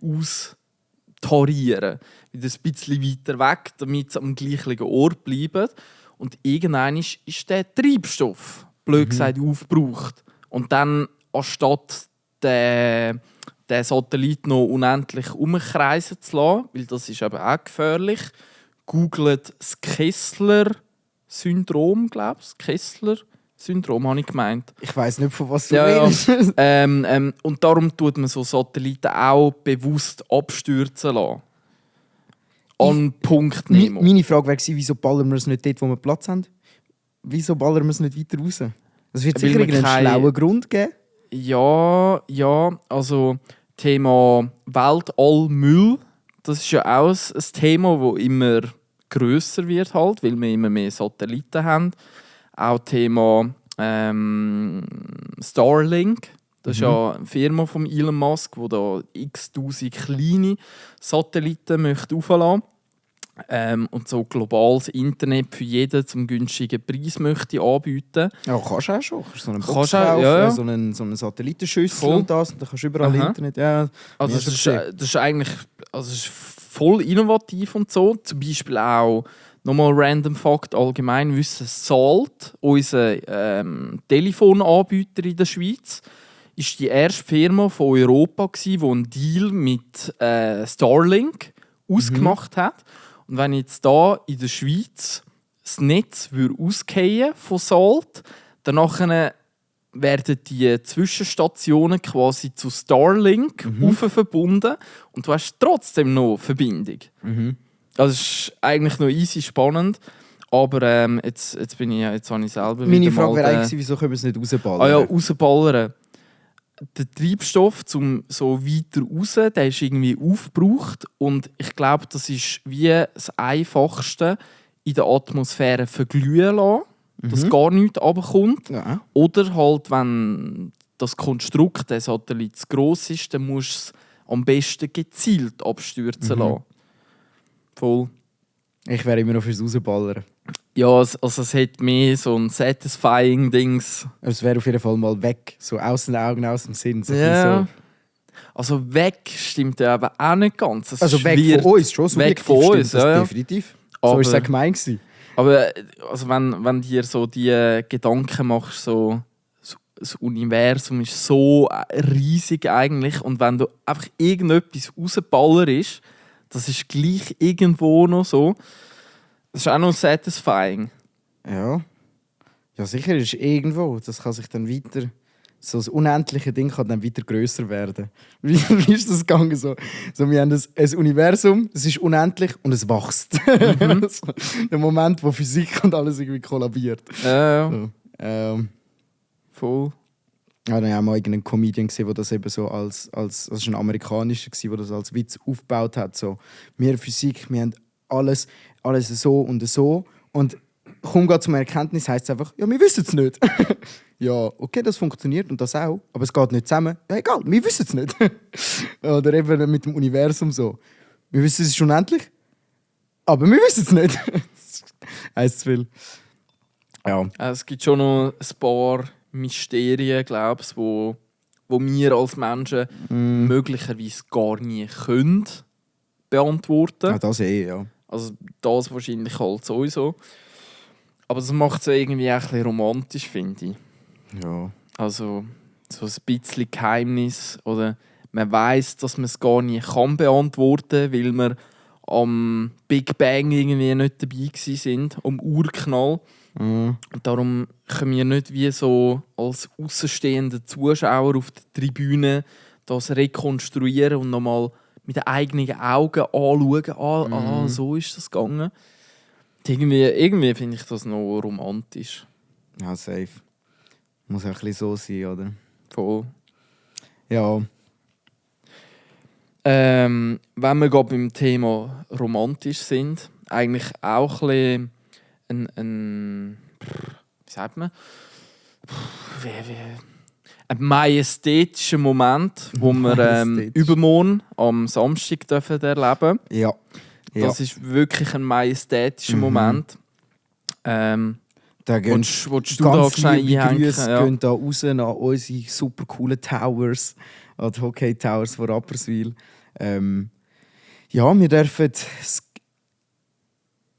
austarieren. Wieder ein bisschen weiter weg, damit sie am gleichen Ort bleiben. Und irgendwann ist der Treibstoff, blöd gesagt, aufgebraucht. Und dann, anstatt den Satellit noch unendlich umkreisen zu lassen, weil das ist eben auch gefährlich, googelt das Kessler-Syndrom, glaube ich. Das Kessler-Syndrom habe ich gemeint. Ich weiss nicht, von was du Ja. redest. Und darum tut man so Satelliten auch bewusst abstürzen lassen. An Punkt Nemo. Meine Frage wäre gewesen, wieso ballern wir es nicht dort, wo wir Platz haben? Wieso ballern wir es nicht weiter raus? Es wird Weil sicher wir einen schlauen Grund geben. Ja, also Thema Weltallmüll, das ist ja auch ein Thema, das immer grösser wird, halt, weil wir immer mehr Satelliten haben. Auch Thema Starlink, das ist ja eine Firma von Elon Musk, die da x-tausend kleine Satelliten möchte aufladen. Und so globales Internet für jeden zum günstigen Preis möchte anbieten. Ja, kannst du auch schon. Kannst so einen Box Kannst auch, kaufen, ja. so einen Satellitenschüssel Voll. und das. Und dann kannst du überall Aha. Internet. Ja, Also ja, das ist eigentlich es ist voll innovativ und so. Zum Beispiel auch, nochmal random Fakt, allgemein wissen, Salt, unser Telefonanbieter in der Schweiz, ist die erste Firma von Europa, die einen Deal mit Starlink ausgemacht hat. Und wenn jetzt da in der Schweiz das Netz ausgehen von Salt, dann werden die Zwischenstationen quasi zu Starlink verbunden und du hast trotzdem noch Verbindung. Das ist eigentlich noch easy spannend, aber jetzt habe ich selber Meine wieder Frage mal wäre eigentlich, wieso können wir es nicht rausballern? Ah ja, rausballern. Der Treibstoff zum so weiter raus, der ist irgendwie aufgebraucht und ich glaube, das ist wie das Einfachste in der Atmosphäre verglühen lassen, dass gar nichts runterkommt. Ja. Oder halt, wenn das Konstrukt des Satellits gross ist, dann musst du es am besten gezielt abstürzen lassen. Voll. Ich wäre immer noch fürs Rausballern. Ja, also es hat mehr so ein satisfying Dings. Es wäre auf jeden Fall mal weg. So aus den Augen, aus dem Sinn. So ein Ja. bisschen Also weg stimmt ja aber auch nicht ganz. Es so. Also weg schwirrt- von uns, schon Weg subjektiv von stimmt uns, das ja. definitiv. So Aber- war es auch gemeint gewesen. Aber also wenn dir so die Gedanken machst, so das Universum ist so riesig eigentlich und wenn du einfach irgendetwas rausballerst, das ist gleich irgendwo noch so. Das ist auch noch satisfying. Ja. Ja, sicher ist es irgendwo. Das kann sich dann weiter... So das unendliche Ding kann dann weiter grösser werden. Wie ist das gegangen? So, wir haben ein Universum, es ist unendlich und es wächst. So, der Moment, wo Physik und alles irgendwie kollabiert. Ja, So, voll. ich habe auch mal irgendeinen Comedian gesehen, der das eben so das ist ein amerikanischer, der das als Witz aufgebaut hat. So, wir Physik, wir haben alles so und so. Und komm gerade zum Erkenntnis, heisst es einfach, ja, wir wissen es nicht. Ja, okay, das funktioniert und das auch, aber es geht nicht zusammen. Ja, egal, wir wissen es nicht. Oder eben mit dem Universum so. Wir wissen, es ist unendlich, aber wir wissen es nicht. Heisst zu viel. Ja. Es gibt schon noch ein paar Mysterien, glaube ich, wo wir als Menschen möglicherweise gar nie können beantworten. Ja, das ja. Also das wahrscheinlich halt sowieso. Aber das macht es ja irgendwie auch ein bisschen romantisch, finde ich. Ja. Also so ein bisschen Geheimnis oder man weiß, dass man es gar nicht kann beantworten, weil wir am Big Bang irgendwie nicht dabei gewesen sind, am Urknall. Und darum können wir nicht wie so als außenstehende Zuschauer auf der Tribüne das rekonstruieren und nochmal mit den eigenen Augen anschauen, so ist das gegangen. Irgendwie finde ich das noch romantisch. Ja, safe. Muss auch ein bisschen so sein, oder? Voll. Ja. Wenn wir gerade beim Thema romantisch sind, eigentlich auch ein bisschen wie sagt man? Ein majestätischer Moment, wo wir übermorgen am Samstag dürfen erleben. Ja. Das ist wirklich ein majestätischer Moment. Da gehen Willst du da schnell einhängen? Grüße gehen da raus an unsere super coolen Towers, an die Hockey Towers von Rapperswil. Wir dürfen das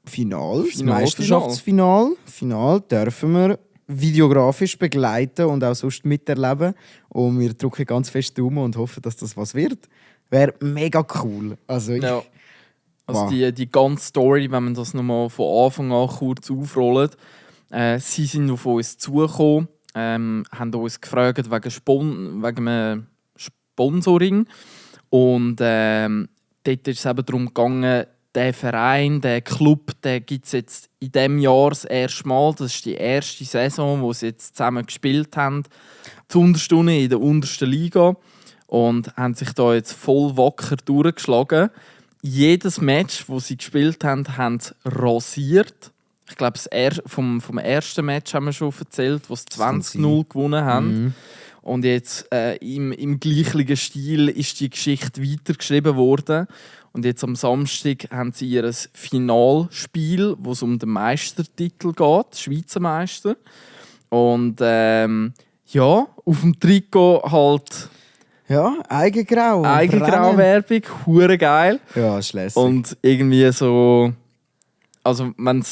das Meisterschaftsfinal dürfen wir videografisch begleiten und auch sonst miterleben. Und wir drücken ganz fest Daumen und hoffen, dass das was wird. Wäre mega cool. Also die ganze Story, wenn man das nochmal von Anfang an kurz aufrollt, sie sind auf uns zugekommen, haben uns gefragt wegen einem Sponsoring. Und dort ist es eben darum gegangen, der Verein, der Club, den gibt es jetzt in diesem Jahr das erste Mal. Das ist die erste Saison, wo sie jetzt zusammen gespielt haben. Die Unterstunde in der untersten Liga. Und haben sich da jetzt voll wacker durchgeschlagen. Jedes Match, das sie gespielt haben, haben sie rasiert. Ich glaube, vom ersten Match haben wir schon erzählt, wo sie 20-0 gewonnen haben. Mhm. Und jetzt im gleichen Stil ist die Geschichte weitergeschrieben worden. Und jetzt am Samstag haben sie ihr Finalspiel, wo es um den Meistertitel geht, Schweizer Meister. Und auf dem Trikot halt... Ja, Eigengrau. Eigengrau-Werbung, hure geil. Ja, ist lässig. Und irgendwie so... Also wenn du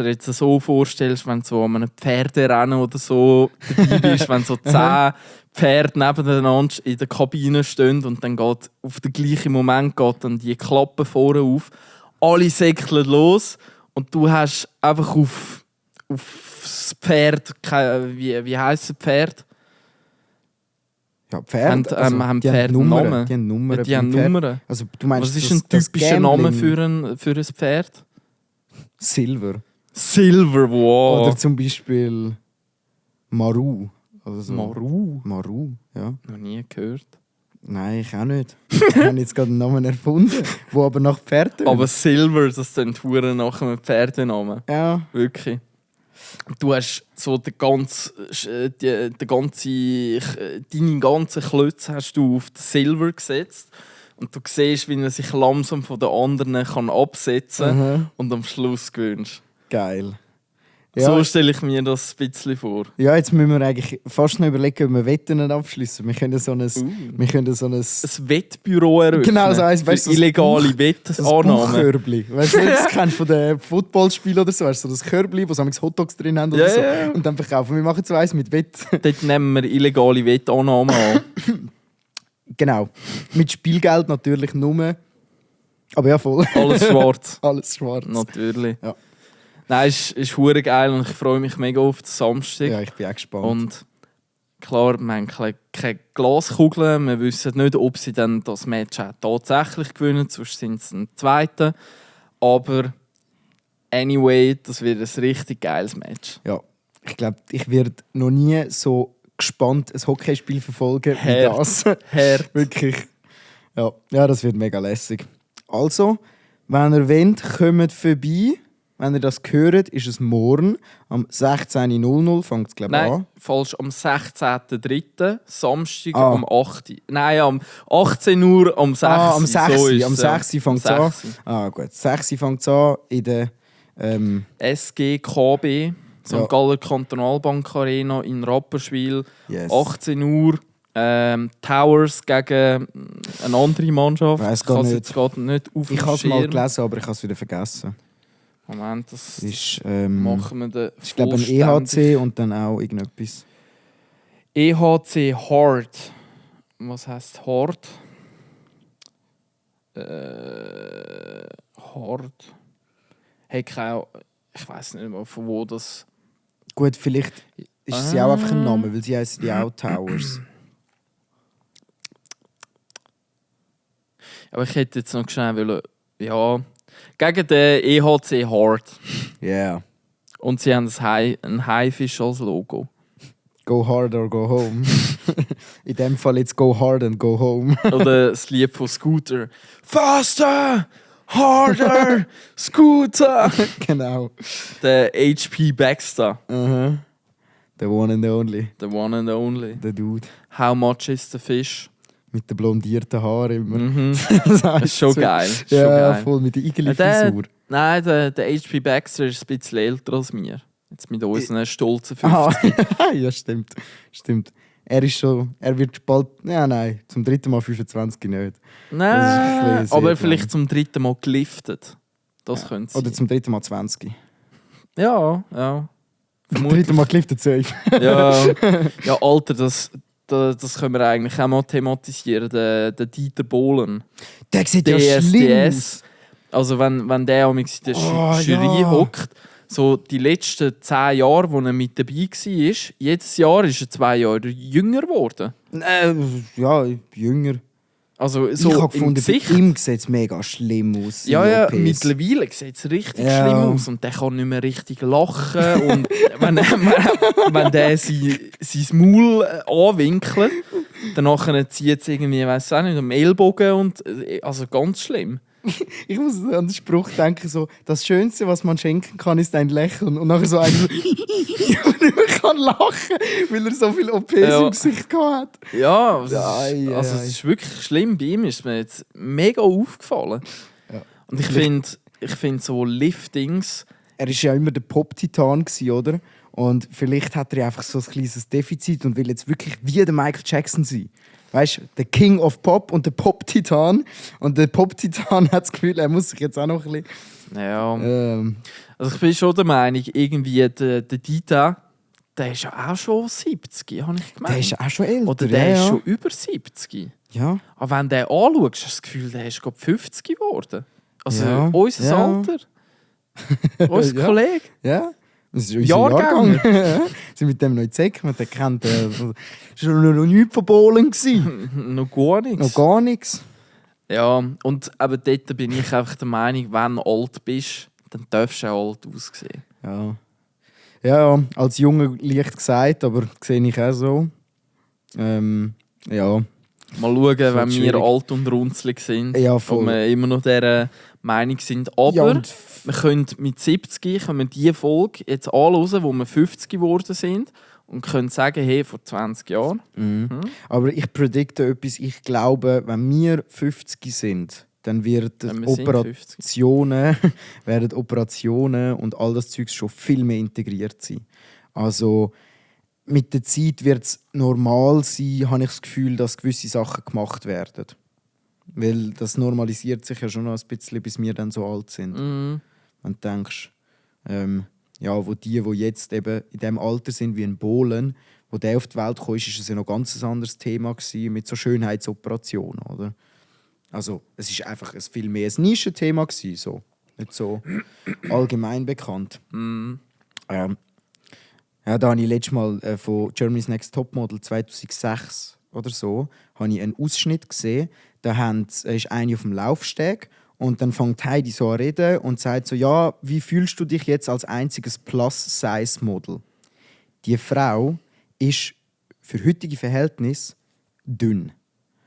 dir jetzt so vorstellst, wenn du so an einem Pferderennen oder so dabei bist, wenn so 10 Pferde nebeneinander in der Kabine stehen und dann geht auf den gleichen Moment geht dann die Klappe vorne auf, alle säckeln los und du hast einfach auf das Pferd, wie heisst das Pferd? Ja, Pferd. Haben Pferde Namen? Die haben Nummern. Die haben Nummern. Also, du meinst, was ist ein typischer Name für ein Pferd? Silver, wow. Oder zum Beispiel Maru. Also Maru, ja. Noch nie gehört. Nein, ich auch nicht. Ich habe jetzt gerade einen Namen erfunden, der aber nach Pferd tönt. Aber Silver, das klingt verdammt nach einem Pferdenamen. Ja. Wirklich. Du hast so deine ganzen Klötze hast du auf den Silver gesetzt. Und du siehst, wie er sich langsam von den anderen kann absetzen kann und am Schluss gewünscht. Geil. Ja. So stelle ich mir das ein bisschen vor. Ja, jetzt müssen wir eigentlich fast noch überlegen, ob wir Wetten abschließen. Wir können so ein ein Wettbüro eröffnen. Genau, so eins, weißt du, illegale Wettannahmen. Körbli. Weißt du, das kennst du von den Footballspielen oder so, weißt du, so das Körbli, wo so Hotdogs drin haben oder so. Ja. Und dann verkaufen. Wir machen so eins mit Wett. Dort nehmen wir illegale Wettannahmen an. Genau. Mit Spielgeld natürlich nur. Aber ja, voll. Alles schwarz. Alles schwarz. Natürlich. Ja. Nein, es ist hure geil und ich freue mich mega auf den Samstag. Ja, ich bin auch gespannt. Und klar, wir haben keine Glaskugeln. Wir wissen nicht, ob sie dann das Match auch tatsächlich gewinnen, sonst sind sie ein Zweiter. Aber anyway, das wird ein richtig geiles Match. Ja, ich glaube, ich werde noch nie so gespannt ein Hockeyspiel verfolgen wie das. Wirklich. Ja, das wird mega lässig. Also, wenn ihr wollt, kommt vorbei. Wenn ihr das hört, ist es morgen. Am 16.00 fängt es, glaube ich, an. Falsch. Am 16.03. Samstag am 8. Nein, am 18 Uhr am 6. Am 6. So am 6. fängt es an. Gut. 6. fängt es an in der SGKB, St. Galler Kantonalbank Arena in Rapperswil. Yes. 18 Uhr. Towers gegen eine andere Mannschaft. Ich habe es mal gelesen, aber ich habe es wieder vergessen. Moment, das ist, machen wir dann. Ich glaube ein EHC und dann auch irgendetwas. EHC Hard. Was heisst Hard? Hard. Hey, ich weiß nicht mehr, von wo das. Gut, vielleicht ist sie auch einfach ein Name, weil sie heißen die auch Towers. Aber ich hätte jetzt noch schnell wollen, gegen den EHC Hard. Ja. Yeah. Und sie haben ein Haifisch als Logo. Go hard or go home. In dem Fall jetzt Go Hard and Go Home. Oder das Lied von Scooter. Faster! Harder! Scooter! Genau. Der HP Baxter. Aha. The one and only. The one and only. Der Dude. How much is the fish? Mit den blondierten Haaren immer. Mhm. Das Das ist schon geil. Ist schon Ja, geil. voll mit der Igeli-Frisur. Nein, der HP Baxter ist ein bisschen älter als mir. Jetzt mit unseren stolzen 50. Ja, stimmt. Er wird bald, zum 3. Mal 25 nicht. Nein, bisschen aber sehr vielleicht zum 3. Mal geliftet. Das könnte sein. Oder zum 3. Mal 20. Ja. Zum 3. Mal geliftet safe. Ja, Alter, das können wir eigentlich auch mal thematisieren. Der Dieter Bohlen. Der sieht ja schlimm aus. DSDS. Also wenn der in der Jury ja. hockt, so die letzten 10 Jahre, wo er mit dabei war, jedes Jahr ist er 2 Jahre jünger geworden. Ja, jünger. Also so Ich habe im gefunden, bei Gesicht. ihm sieht es mega schlimm aus. Ja, seine OPs. mittlerweile sieht es richtig Ja. schlimm aus. Und der kann nicht mehr richtig lachen. Und wenn der sein Maul anwinkelt, dann zieht es irgendwie, weiss auch nicht, am Ellbogen. Und, also ganz schlimm. Ich muss an den Spruch denken, so, das Schönste, was man schenken kann, ist ein Lächeln. Und nachher so einer so, nicht mehr kann lachen, weil er so viele OPs im Gesicht gehabt hat. Ja, Also es ist wirklich schlimm. Bei ihm ist mir jetzt mega aufgefallen. Ja. Und ich finde so Liftings. Er war ja immer der Pop-Titan, oder? Und vielleicht hat er einfach so ein kleines Defizit und will jetzt wirklich wie der Michael Jackson sein. Weißt du, der King of Pop und der Pop-Titan. Und der Pop-Titan hat das Gefühl, er muss sich jetzt auch noch ein bisschen. Ja. Also ich bin schon der Meinung, irgendwie der Dieter, der ist ja auch schon 70, habe ich gemeint. Der ist auch schon älter. Oder der ist ja. schon über 70. Ja. Aber wenn du den anschaust, hast du das Gefühl, der ist gerade 50 geworden. Also Ja. unser Ja. Alter. Unser Ja. Kollege. Ja. Das ist unser Jahrgang. Jahrgang. Sie mit dem noch in Zeck, man kennt schon noch nichts von Bohlen gewesen. Noch gar nichts. Noch gar nichts. Ja, und aber dort bin ich einfach der Meinung, wenn du alt bist, dann darfst du auch alt aussehen. Ja. Ja, als Junge leicht gesagt, aber sehe ich auch so. Ja. Mal schauen, wenn wir schwierig. alt und runzlig sind, Ja, ob voll. wir immer noch dieser Meinung sind. Aber Ja, und wir können mit 70 können wir die Folge jetzt anhören, wo wir 50 geworden sind und können sagen, hey, vor 20 Jahren. Aber ich predikte etwas. Ich glaube, wenn wir 50 sind, dann Wenn wir sind 50. werden Operationen und all das Zeugs schon viel mehr integriert sein. Also mit der Zeit wird es normal sein, habe ich das Gefühl, dass gewisse Sachen gemacht werden. Weil das normalisiert sich ja schon noch ein bisschen, bis wir dann so alt sind. Mhm. Und du denkst, wo die jetzt eben in dem Alter sind wie ein Bohlen, wo der auf die Welt kam, ist es ja noch ganz ein anderes Thema gewesen, mit so Schönheitsoperationen, oder? Also es ist einfach viel mehr ein Nischenthema gewesen, so. Nicht so allgemein bekannt. Ja, da habe ich letztes Mal von Germany's Next Topmodel 2006 oder so habe ich einen Ausschnitt gesehen. Da ist eine auf dem Laufsteg und dann fängt Heidi so an reden und sagt so, ja, wie fühlst du dich jetzt als einziges Plus-Size-Model? Die Frau ist für heutige Verhältnisse dünn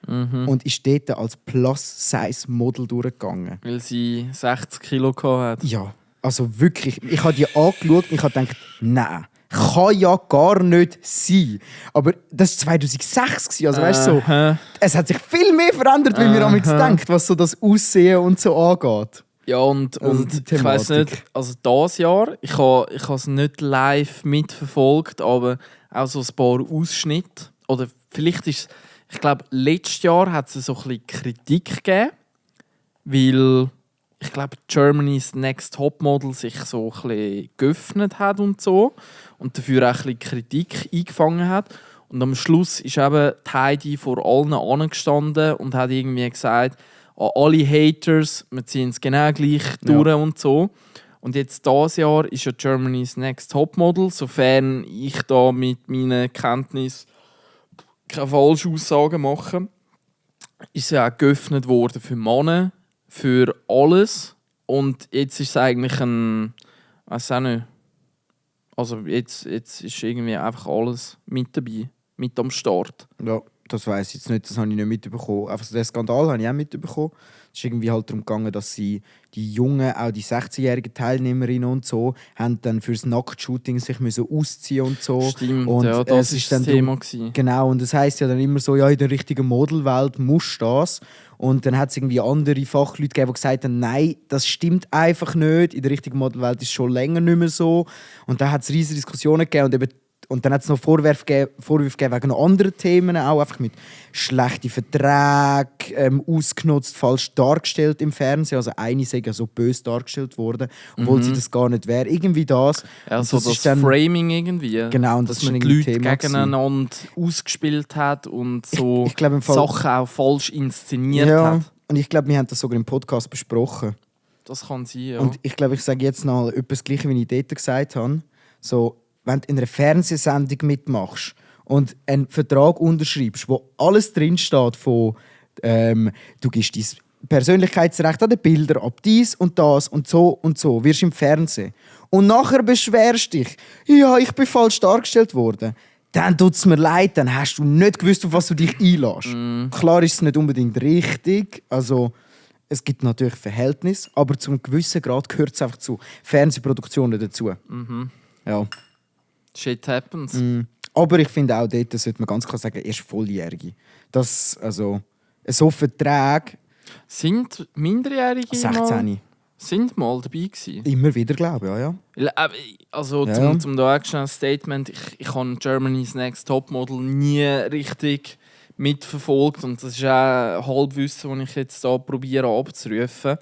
und ist dort als Plus-Size-Model durchgegangen. Weil sie 60 Kilo hatte. Ja, also wirklich. Ich habe die angeschaut und ich habe gedacht, nein, kann ja gar nicht sein. Aber das war 2006, also weißt du, so, es hat sich viel mehr verändert, wie wir amigs denkt, was so das Aussehen und so angeht. Ja, und Also die ich weiss Thematik. nicht, also dieses Jahr, ich habe es nicht live mitverfolgt, aber auch so ein paar Ausschnitte. Oder vielleicht ist es, ich glaube, letztes Jahr hat es so ein bisschen Kritik gegeben, weil ich glaube, Germany's Next Topmodel sich so ein bisschen geöffnet hat und so und dafür auch ein bisschen Kritik eingefangen hat. Und am Schluss ist eben die Heidi vor allen angestanden und hat irgendwie gesagt, an alle Haters, wir ziehen es genau gleich durch und so. Und jetzt dieses Jahr ist ja Germany's Next Topmodel, sofern ich da mit meinen Kenntnissen keine falschen Aussagen mache, ist ja auch geöffnet worden für Männer, für alles. Und jetzt ist es eigentlich ein, weiß auch nicht, also jetzt ist irgendwie einfach alles mit dabei, mit am Start. Ja. Das weiss ich jetzt nicht, das habe ich nicht mitbekommen. Einfach so den Skandal habe ich auch mitbekommen. Es ist irgendwie halt darum gegangen, dass sie die jungen, auch die 16-jährigen Teilnehmerinnen und so, haben dann fürs Nacktshooting sich müssen ausziehen und so. Stimmt, und ja, das ist das Thema gewesen. Genau, und das heisst ja dann immer so, ja, in der richtigen Modelwelt musst du das. Und dann hat es irgendwie andere Fachleute gegeben, die gesagt haben, nein, das stimmt einfach nicht. In der richtigen Modelwelt ist es schon länger nicht mehr so. Und da hat es riesige Diskussionen gegeben. Und dann hat es noch Vorwürfe gegeben wegen noch anderen Themen, auch einfach mit schlechten Verträgen, ausgenutzt, falsch dargestellt im Fernsehen. Also eine sei ja so böse dargestellt worden, obwohl sie das gar nicht wäre. Irgendwie das. Ja, so das dann, Framing irgendwie. Genau, und dass das man die Leute gegeneinander ausgespielt hat und so ich glaub, im Fall, Sachen auch falsch inszeniert hat. Und ich glaube, wir haben das sogar im Podcast besprochen. Das kann sein, ja. Und ich glaube, ich sage jetzt noch etwas Gleiches, wie ich dort gesagt habe. So, wenn du in einer Fernsehsendung mitmachst und einen Vertrag unterschreibst, wo alles drinsteht von du gibst dein Persönlichkeitsrecht an den Bildern ab dies und das und so, wirst im Fernsehen. Und nachher beschwerst dich, ja, ich bin falsch dargestellt worden. Dann tut es mir leid, dann hast du nicht gewusst, auf was du dich einlässt. Klar ist es nicht unbedingt richtig, also es gibt natürlich Verhältnisse, aber zum gewissen Grad gehört es einfach zu Fernsehproduktionen dazu. Ja. Shit happens. Aber ich finde auch dort sollte man ganz klar sagen, erst Volljährige. Das, also, so Verträge... Sind Minderjährige 16. Sind mal dabei gewesen? Immer wieder, glaube ich, ja. Also, Ja. zum da auch schnell ein Statement. Ich habe Germany's Next Topmodel nie richtig mitverfolgt. Und das ist auch Halbwissen, das ich jetzt hier probiere abzurufen.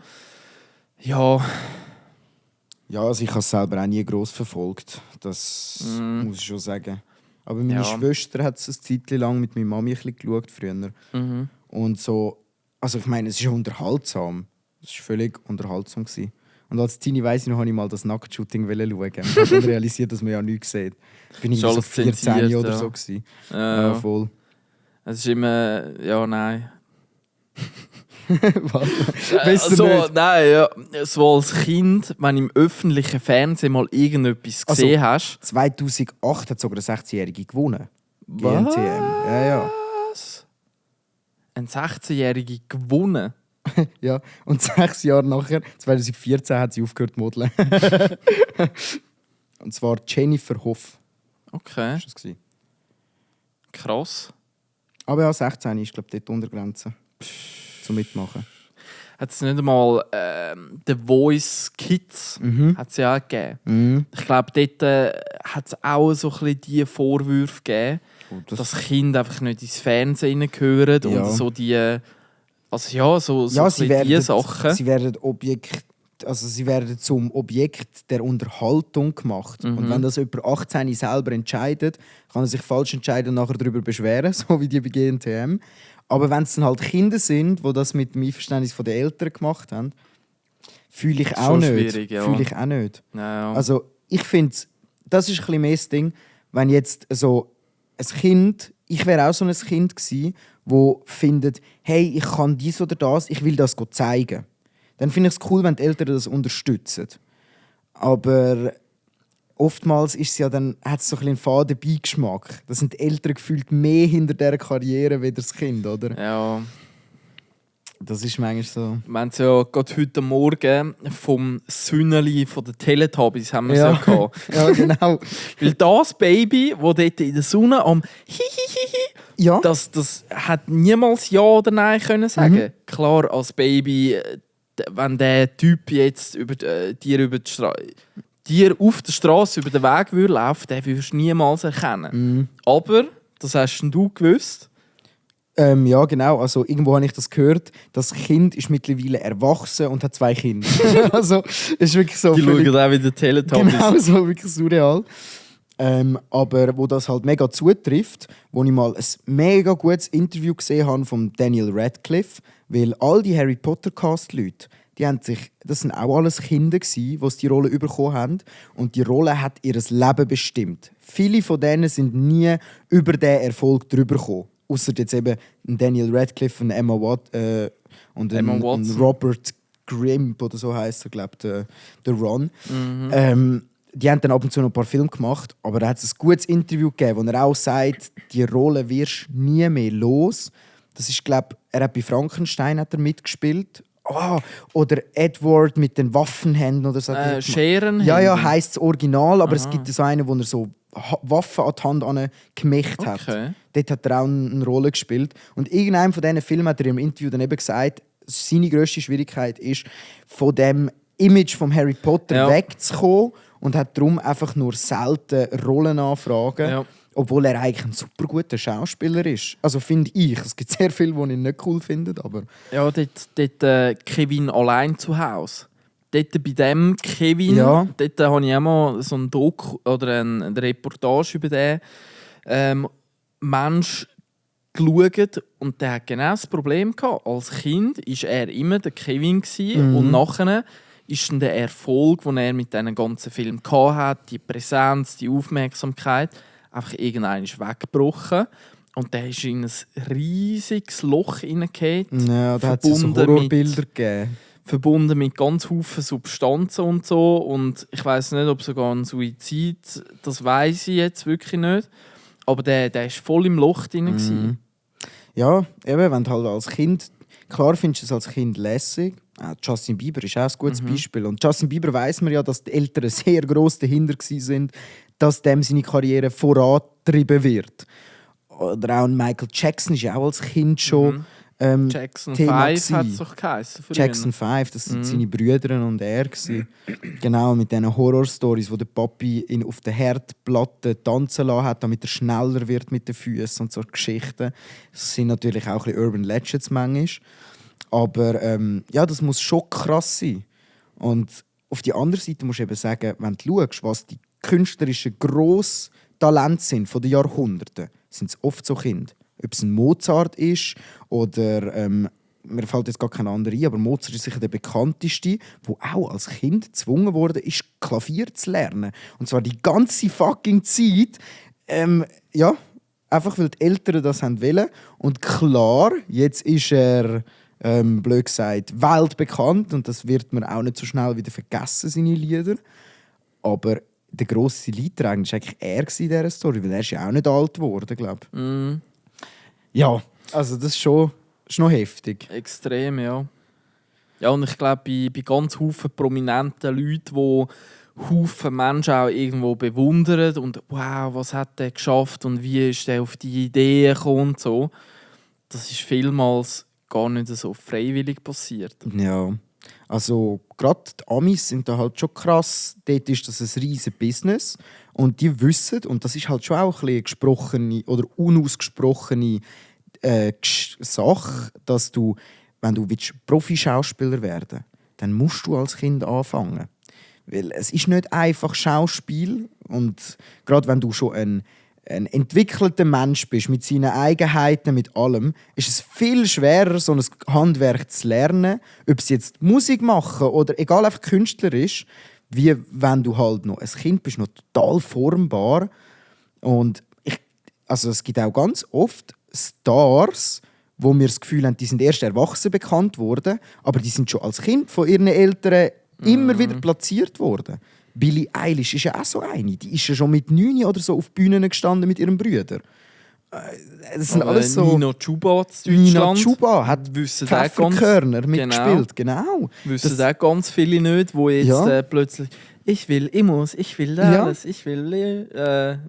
Ja... Ja, also ich habe es selber auch nie gross verfolgt. Das muss ich schon sagen. Aber meine Schwester hat es eine Zeit lang mit meiner Mami ein bisschen geschaut, früher. Und so, also ich meine, es ist unterhaltsam. Es war völlig unterhaltsam gewesen. Und als Teenie weiss ich noch, habe ich mal das Nacktshooting schauen. Und habe dann realisiert, dass man ja nichts sieht. Ich bin irgendwie so 14 oder so gewesen. Ja, voll. Es ist immer... Ja, nein. Also, nein, ja. So als Kind, wenn du im öffentlichen Fernsehen mal irgendetwas gesehen hast... 2008 hat sogar eine 16-Jährige gewonnen. Was? GNTM. Ja. Ein 16-Jährige gewonnen? Ja, und 6 Jahre nachher, 2014, hat sie aufgehört zu modeln. Und zwar Jennifer Hoff. Okay. Ist das. Krass. Aber ja, 16 ist, glaube ich, dort Untergrenze. Zum Mitmachen. Hat es nicht einmal The Voice Kids hat's ja auch gegeben. Ich glaube, dort hat es auch so ein bisschen die Vorwürfe gegeben, dass Kinder einfach nicht ins Fernsehen gehören und so die... Also ja, so sie werden, diese Sachen. Sie werden zum Objekt der Unterhaltung gemacht. Und wenn das jemand 18 selber entscheidet, kann er sich falsch entscheiden und nachher darüber beschweren, so wie die bei GNTM. Aber wenn es dann halt Kinder sind, die das mit dem Einverständnis der Eltern gemacht haben, fühle ich auch nicht. Ja. Fühle ich auch nicht. Ja. Also ich finde, das ist ein bisschen mehr das Ding, wenn jetzt so ein Kind, ich wäre auch so ein Kind gewesen, das findet, hey, ich kann dies oder das, ich will das zeigen. Dann finde ich es cool, wenn die Eltern das unterstützen. Aber oftmals ist es ja dann, hat es so ein bisschen einen faden Beigeschmack. Da sind die Eltern gefühlt mehr hinter dieser Karriere wie das Kind, oder? Ja. Das ist manchmal so. Wir haben es ja gerade heute Morgen vom Sünneli von den Teletubbies haben wir ja gehabt. Ja, genau. Weil das Baby, das dort in der Sonne am Hihihihi, ja. das hat niemals Ja oder Nein können sagen. Klar, als Baby, wenn der Typ jetzt dir auf der Straße über den Weg laufen würde, den würdest du niemals erkennen. Aber, das hast du gewusst. Ja, genau. Also, irgendwo habe ich das gehört. Das Kind ist mittlerweile erwachsen und hat 2 Kinder. Also, es ist wirklich so. Die schauen auch wieder Teletubbies. Genau, so wirklich surreal. Aber wo das halt mega zutrifft, wo ich mal ein mega gutes Interview gesehen habe von Daniel Radcliffe, weil all die Harry Potter Cast-Leute, das sind auch alles Kinder gsi, die die Rolle bekommen haben, und die Rolle hat ihr Leben bestimmt. Viele von denen sind nie über diesen Erfolg drüber gekommen. Ausser jetzt eben Daniel Radcliffe und Emma Watson und Robert Grimp oder so heisst er, glaube ich, der Ron. die haben dann ab und zu noch ein paar Filme gemacht, aber da hat es ein gutes Interview gegeben, wo er auch sagt, die Rolle wirst nie mehr los. Das ist, glaube er hat bei Frankenstein hat er mitgespielt. Oder Edward mit den Waffenhänden oder so. Scherenhänden? Ja, heisst das Original, aber es gibt so einen, wo er so Waffen an die Hand gemacht hat. Dort hat er auch eine Rolle gespielt. Und irgendeinem von diesen Filmen hat er im Interview dann eben gesagt, seine grösste Schwierigkeit ist, von dem Image von Harry Potter wegzukommen und hat darum einfach nur selten Rollenanfragen. Ja. Obwohl er eigentlich ein super guter Schauspieler ist. Also finde ich. Es gibt sehr viele, die ich nicht cool finde. Aber ja, dort Kevin allein zu Hause. Dort bei dem Kevin, dort habe ich auch mal so ein Doku oder eine Reportage über den Mensch geschaut. Und der hat genau das Problem gehabt. Als Kind war er immer der Kevin gewesen, und nachher ist dann der Erfolg, den er mit diesen ganzen Filmen hatte, die Präsenz, die Aufmerksamkeit, einfach irgendwann ist weggebrochen. Und der ist in ein riesiges Loch hineingefallen. Ja, da hat es so Horrorbilder gegeben. Verbunden mit ganz vielen Substanzen und so. Und ich weiss nicht, ob sogar ein Suizid, das weiss ich jetzt wirklich nicht. Aber der war voll im Loch drin. Ja, eben, wenn du halt als Kind... Klar findest du es als Kind lässig. Justin Bieber ist auch ein gutes Beispiel. Und Justin Bieber weiss man ja, dass die Eltern sehr gross dahinter waren, dass dem seine Karriere vorangetrieben wird. Oder auch Michael Jackson ist ja auch als Kind schon Jackson 5 hat es doch geheißen. Jackson 5, das waren seine Brüder und er. Genau, mit diesen Horror-Stories, wo der Papi ihn auf der Herdplatte tanzen lassen hat, damit er schneller wird mit den Füßen und so Geschichten. Das sind natürlich auch ein bisschen Urban Legends manchmal. Aber ja, das muss schon krass sein. Und auf die andere Seite musst du eben sagen, wenn du schaust, was die künstlerischen Grosstalente sind von den Jahrhunderten, sind es oft so Kinder. Ob es ein Mozart ist oder mir fällt jetzt gar kein anderer ein, aber Mozart ist sicher der bekannteste, der auch als Kind gezwungen wurde, ist Klavier zu lernen. Und zwar die ganze fucking Zeit. Ja, einfach weil die Eltern das wollen. Und klar, jetzt ist er blöd gesagt weltbekannt und das wird man auch nicht so schnell wieder vergessen, seine Lieder. Aber der grosse Leidtragende war eigentlich er in dieser Story, weil er ist ja auch nicht alt geworden, glaube ich. Ja, also das ist noch heftig. Extrem, ja. Ja, und ich glaube, bei ganz vielen prominenten Leuten, die Haufen Menschen auch irgendwo bewundern und «Wow, was hat der geschafft und wie ist der auf die Idee gekommen?» und so, das ist vielmals gar nicht so freiwillig passiert. Ja, also gerade die Amis sind da halt schon krass. Dort ist das ein riesiges Business und die wissen, und das ist halt schon auch ein bisschen gesprochene oder unausgesprochene Sache, dass du, wenn du Profi-Schauspieler werden willst, dann musst du als Kind anfangen. Weil es ist nicht einfach Schauspiel und gerade wenn du schon ein entwickelter Mensch bist, mit seinen Eigenheiten, mit allem, ist es viel schwerer, so ein Handwerk zu lernen, ob es jetzt Musik machen oder egal, einfach Künstler ist, wie wenn du halt noch ein Kind bist, noch total formbar. Und also es gibt auch ganz oft Stars, wo wir das Gefühl haben, die sind erst erwachsen bekannt worden, aber die sind schon als Kind von ihren Eltern immer wieder platziert worden. Billie Eilish ist ja auch so eine. Die ist ja schon mit 9 oder so auf Bühnen gestanden mit ihrem Bruder. Das sind alles so... Nina Chuba in Deutschland. Nina Chuba hat Pfefferkörner mitgespielt. Genau. Wissen auch ganz viele nicht, die jetzt plötzlich «Ich will Immos, ich will das, ich will...»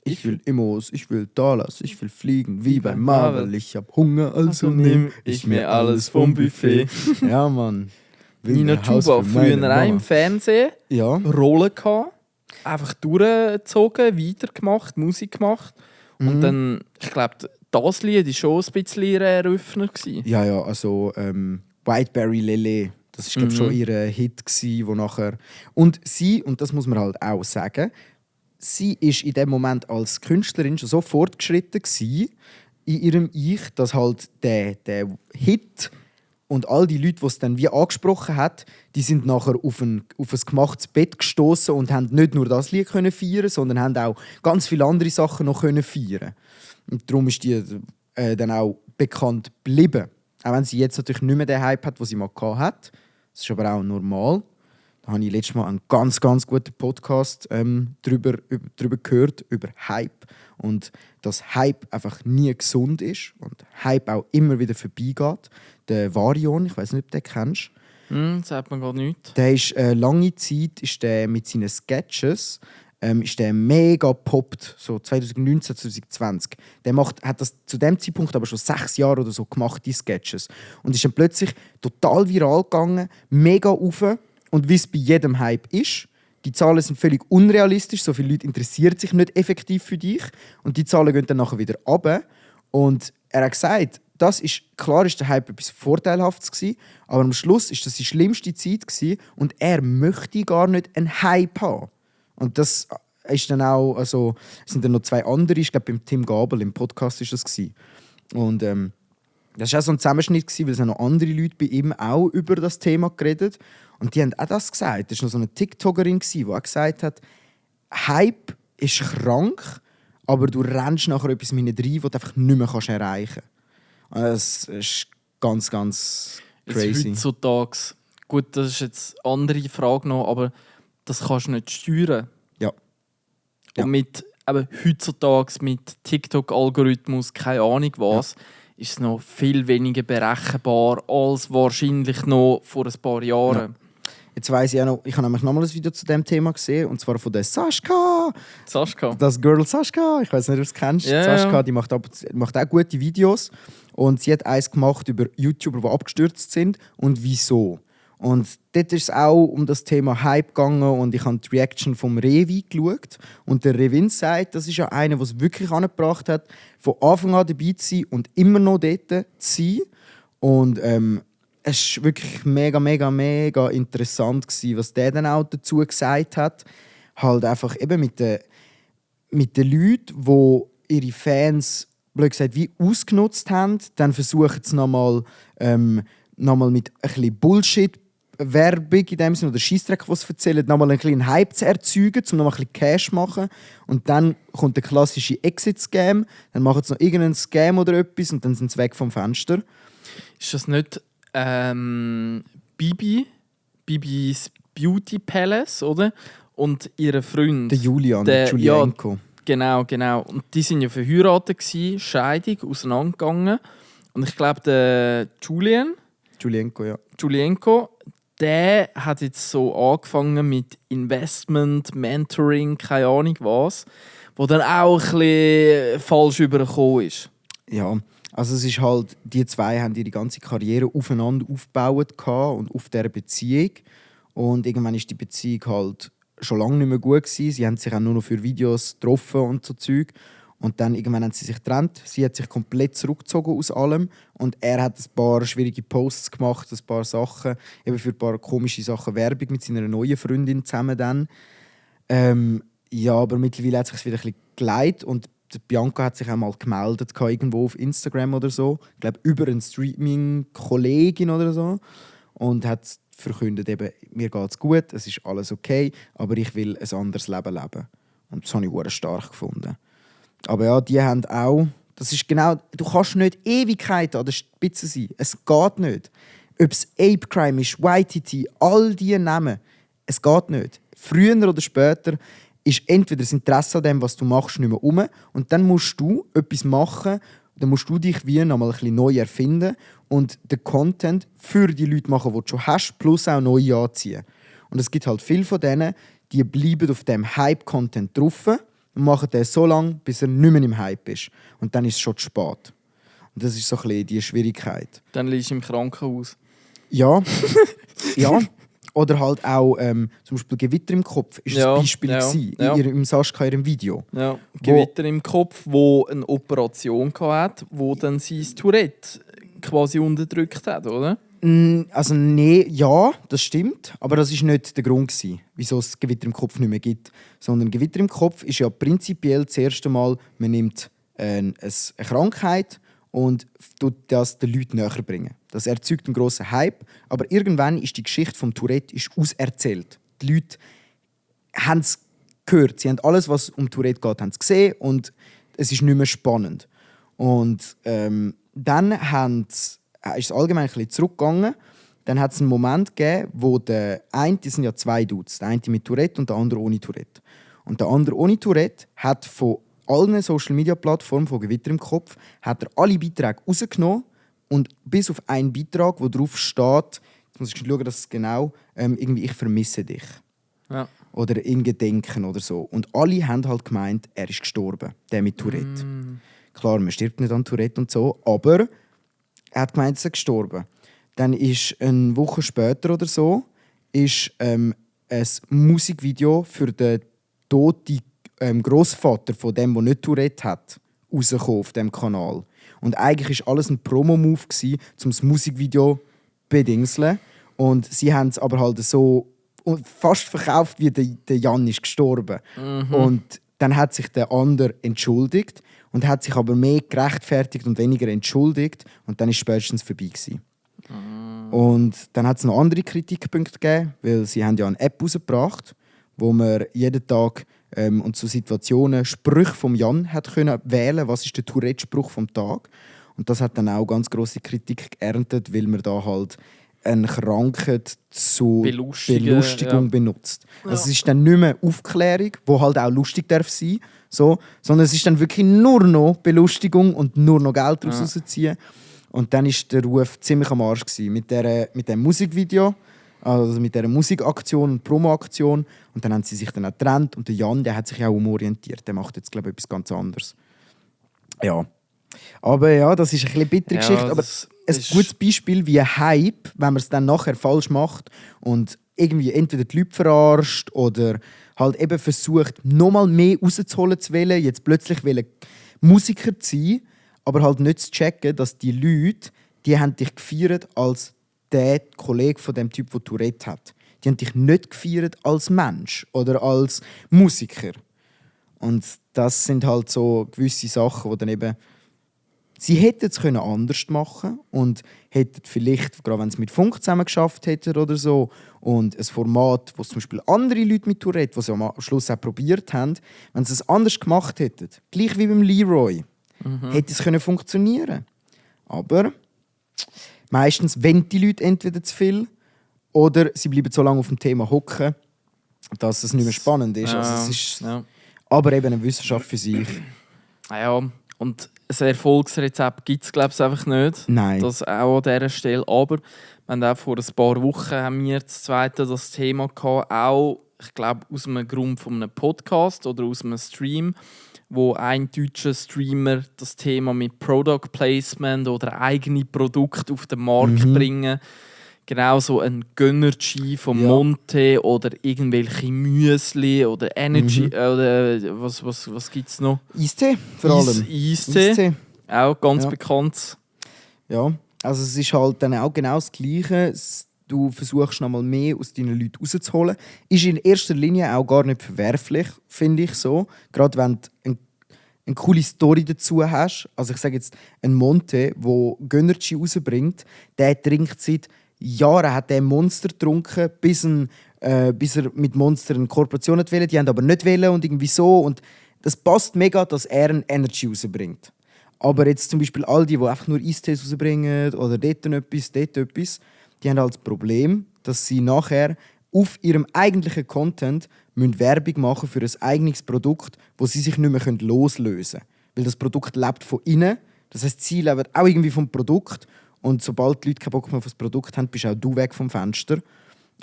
Ich will Immos, ich will Dollars, ich will fliegen wie bei Marvel. Ich hab Hunger, also nimm ich mir alles vom Buffet. Ja, Mann. Nina Chuba, früher auch im Fernsehen, Rollen gehabt, einfach durchgezogen, weitergemacht, Musik gemacht. Und dann, ich glaube, das Lied war schon ein bisschen ihr Eröffner. Ja, also Whiteberry Lily, das war glaube schon ihr Hit wo nachher... Und sie, und das muss man halt auch sagen, sie war in dem Moment als Künstlerin schon so fortgeschritten in ihrem Ich, dass halt der Hit und all die Leute, die es dann wie angesprochen hat, die sind nachher auf ein gemachtes Bett gestoßen und haben nicht nur das Lied können feiern, sondern haben auch ganz viele andere Sachen noch können feiern. Und darum ist die dann auch bekannt geblieben. Auch wenn sie jetzt natürlich nicht mehr den Hype hat, den sie mal hatte. Das ist aber auch normal. habe ich letztes Mal einen ganz, ganz guten Podcast drüber gehört, über Hype. Und dass Hype einfach nie gesund ist und Hype auch immer wieder vorbeigeht. Der Varion, ich weiß nicht, ob du den kennst. Sagt man gar nichts. Der ist lange Zeit ist der mit seinen Sketches ist der mega poppt, so 2019, 2020. Hat das zu dem Zeitpunkt aber schon 6 Jahre oder so gemacht, die Sketches. Und ist dann plötzlich total viral gegangen, mega rauf. Und wie es bei jedem Hype ist, die Zahlen sind völlig unrealistisch, so viele Leute interessieren sich nicht effektiv für dich. Und die Zahlen gehen dann nachher wieder runter. Und er hat gesagt, klar ist der Hype etwas Vorteilhaftes gewesen, aber am Schluss ist das die schlimmste Zeit gewesen und er möchte gar nicht einen Hype haben. Und das ist dann auch, also es sind dann noch 2 andere, ich glaube beim Tim Gabel im Podcast ist das gewesen. Und das war auch so ein Zusammenschnitt gewesen, weil es noch andere Leute bei ihm auch über das Thema geredet und die haben auch das gesagt. Das war noch so eine TikTokerin gewesen, die auch gesagt hat, Hype ist krank, aber du rennst nachher etwas rein, was du einfach nicht mehr erreichen kannst. Das ist ganz, ganz crazy. Heutzutage, gut, das ist jetzt eine andere Frage noch, aber das kannst du nicht steuern. Ja. Und mit heutzutage mit TikTok-Algorithmus, keine Ahnung was, ist es noch viel weniger berechenbar als wahrscheinlich noch vor ein paar Jahren. Ja. Jetzt weiss ich auch noch, ich habe nämlich nochmal ein Video zu diesem Thema gesehen, und zwar von der Sascha. Sascha? Das Girl Sascha, ich weiß nicht, ob du es kennst. Yeah, Sascha, die macht auch gute Videos. Und sie hat eins gemacht über YouTuber, die abgestürzt sind und wieso. Und dort ist es auch um das Thema Hype gegangen und ich habe die Reaction vom Revi geschaut. Und der Revin sagt, das ist ja einer, der es wirklich angebracht hat, von Anfang an dabei zu sein und immer noch dort zu sein. Und es war wirklich mega, mega, mega interessant gewesen, was der dann auch dazu gesagt hat. Halt einfach eben mit den Leuten, die ihre Fans, blöd gesagt, wie ausgenutzt haben, dann versuchen sie nochmal mit ein bisschen Bullshit-Werbung in dem Sinne oder Scheissdreck, was sie erzählen, nochmal einen kleinen Hype zu erzeugen, um nochmal ein bisschen Cash zu machen. Und dann kommt der klassische Exit-Scam, dann machen sie noch irgendeinen Scam oder etwas und dann sind sie weg vom Fenster. Ist das nicht Bibis Beauty Palace, oder? Und ihre Freund. Der Julian, der Julienko. Ja, genau. Und die waren ja verheiratet, Scheidung, auseinandergegangen. Und ich glaube, der Julienko, der hat jetzt so angefangen mit Investment, Mentoring, keine Ahnung was, wo dann auch ein bisschen falsch übergekommen ist. Ja, also es ist halt, die zwei haben ihre ganze Karriere aufeinander aufgebaut und auf dieser Beziehung. Und irgendwann ist die Beziehung halt schon lange nicht mehr gut gewesen. Sie haben sich auch nur noch für Videos getroffen und so Zeug. Und dann irgendwann haben sie sich getrennt. Sie hat sich komplett zurückgezogen aus allem. Und er hat ein paar schwierige Posts gemacht, ein paar Sachen, eben für ein paar komische Sachen, Werbung mit seiner neuen Freundin zusammen dann. Ja, aber mittlerweile hat es sich wieder ein bisschen geleitet. Und Bianca hat sich auch mal gemeldet, irgendwo auf Instagram oder so. Ich glaube, über eine Streaming-Kollegin oder so. Und hat verkündet eben, mir geht es gut, es ist alles okay, aber ich will ein anderes Leben leben. Und das habe ich sehr stark gefunden. Aber ja, die haben auch, das ist genau, du kannst nicht Ewigkeiten an der Spitze sein. Es geht nicht. Ob es Ape Crime ist, YTT, all diese Namen, es geht nicht. Früher oder später ist entweder das Interesse an dem, was du machst, nicht mehr um, und dann musst du etwas machen, dann musst du dich wie nochmal ein bisschen neu erfinden und den Content für die Leute machen, die du schon hast, plus auch neu anziehen. Und es gibt halt viele von denen, die bleiben auf dem Hype-Content drauf und machen den so lange, bis er nicht mehr im Hype ist. Und dann ist es schon zu spät. Und das ist so ein bisschen die Schwierigkeit. Dann liegst du im Krankenhaus. Ja, ja. Oder halt auch zum Beispiel Gewitter im Kopf ist ein Beispiel im Sascha in ihrem Video. Ja, Gewitter im Kopf, wo eine Operation hatte, wo dann sein Tourette quasi unterdrückt hat, oder? Also nee, ja, das stimmt, aber das war nicht der Grund, wieso es Gewitter im Kopf nicht mehr gibt. Sondern Gewitter im Kopf ist ja prinzipiell das erste Mal, man nimmt eine Krankheit und tut das den Leuten näher bringen. Das erzeugt einen grossen Hype, aber irgendwann ist die Geschichte vom Tourette auserzählt. Die Leute haben es gehört, sie haben alles, was um Tourette geht, haben es gesehen und es ist nicht mehr spannend. Und dann ist es allgemein ein bisschen zurückgegangen. dann hat es einen Moment gegeben, wo der eine, das sind ja zwei Dudes, der eine mit Tourette und der andere ohne Tourette. Und der andere ohne Tourette hat von allen Social-Media-Plattformen von Gewitter im Kopf hat er alle Beiträge rausgenommen und bis auf einen Beitrag, wo drauf steht, jetzt muss ich schauen, dass es genau, irgendwie «Ich vermisse dich». Ja. Oder «In Gedenken» oder so. Und alle haben halt gemeint, er ist gestorben, der mit Tourette. Klar, man stirbt nicht an Tourette und so, aber er hat gemeint, er ist gestorben. Dann ist eine Woche später oder so ist, ein Musikvideo für den toten Grossvater von dem, der nicht Tourette hat, rausgekommen auf diesem Kanal. Und eigentlich war alles ein Promo-Move, um das Musikvideo zu bedingseln. Und sie haben es aber halt so fast verkauft, wie der Jan ist gestorben. Und dann hat sich der andere entschuldigt und hat sich aber mehr gerechtfertigt und weniger entschuldigt. Und dann war es spätestens vorbei gewesen. Und dann hat es noch andere Kritikpunkte gegeben, weil sie haben ja eine App rausgebracht, wo man jeden Tag und zu Situationen Sprüche vom Jan hat können wählen, was ist der Tourette-Spruch vom Tag. Und das hat dann auch ganz grosse Kritik geerntet, weil man da halt eine Krankheit zur Belustigung benutzt. Also es ist dann nicht mehr Aufklärung, wo halt auch lustig darf sein, so, sondern es ist dann wirklich nur noch Belustigung und nur noch Geld daraus rausziehen. Und dann war der Ruf ziemlich am Arsch gewesen. Mit dem Musikvideo, also mit dieser Musikaktion und Promoaktion. Und dann haben sie sich dann auch getrennt. Und der Jan, der hat sich auch umorientiert. Der macht jetzt, glaube ich, etwas ganz anderes. Ja. Aber ja, das ist eine bisschen bittere Geschichte. Aber ein gutes Beispiel wie ein Hype, wenn man es dann nachher falsch macht und irgendwie entweder die Leute verarscht oder halt eben versucht, nochmal mehr rauszuholen zu wollen, jetzt plötzlich Musiker zu sein, aber halt nicht zu checken, dass die Leute, die haben dich gefeiert als der Kollege von dem Typ, der Tourette hat. Die haben dich nicht gefeiert als Mensch oder als Musiker. Und das sind halt so gewisse Sachen, die dann eben... Sie hätten es anders machen und hätten vielleicht, gerade wenn sie mit Funk zusammen geschafft hätten oder so, und ein Format, wo zum Beispiel andere Leute mit Tourette, die sie am Schluss auch probiert haben, wenn sie es anders gemacht hätten, gleich wie beim Leroy, hätte es funktionieren. Aber meistens wollen die Leute entweder zu viel oder sie bleiben so lange auf dem Thema hocken, dass es nicht mehr spannend ist. Also es ist aber eben eine Wissenschaft für sich. Ja, und ein Erfolgsrezept gibt es, glaube ich, einfach nicht. Nein. Das auch an dieser Stelle. Aber wir haben auch vor ein paar Wochen haben wir das zweite das Thema gehabt, auch, ich glaube, aus einem Grund von einem Podcast oder aus einem Stream, wo ein deutscher Streamer das Thema mit Product Placement oder eigene Produkte auf den Markt bringen. Genau so ein Gönnergy vom Monte oder irgendwelche Müsli oder Energy oder was gibt es noch? Eistee vor allem. Eistee. Auch ganz bekannt. Ja, also es ist halt dann auch genau das Gleiche. Du versuchst noch mal mehr aus deinen Leuten rauszuholen. Ist in erster Linie auch gar nicht verwerflich, finde ich so. Gerade wenn du eine coole Story dazu hast. Also ich sage jetzt, ein Monte, der Gönnergy rausbringt, der trinkt seit Jahren hat der Monster getrunken, bis er mit Monster eine Kooperation wollte. Die haben aber nicht wollen und irgendwie so. Und das passt mega, dass er eine Energy rausbringt. Aber jetzt zum Beispiel all die einfach nur Eistees rausbringen oder dort etwas, die haben halt das Problem, dass sie nachher auf ihrem eigentlichen Content Werbung machen für ein eigenes Produkt, wo sie sich nicht mehr loslösen können. Weil das Produkt lebt von innen. Das heisst, sie leben auch irgendwie vom Produkt. Und sobald die Leute keinen Bock mehr auf das Produkt haben, bist auch du weg vom Fenster.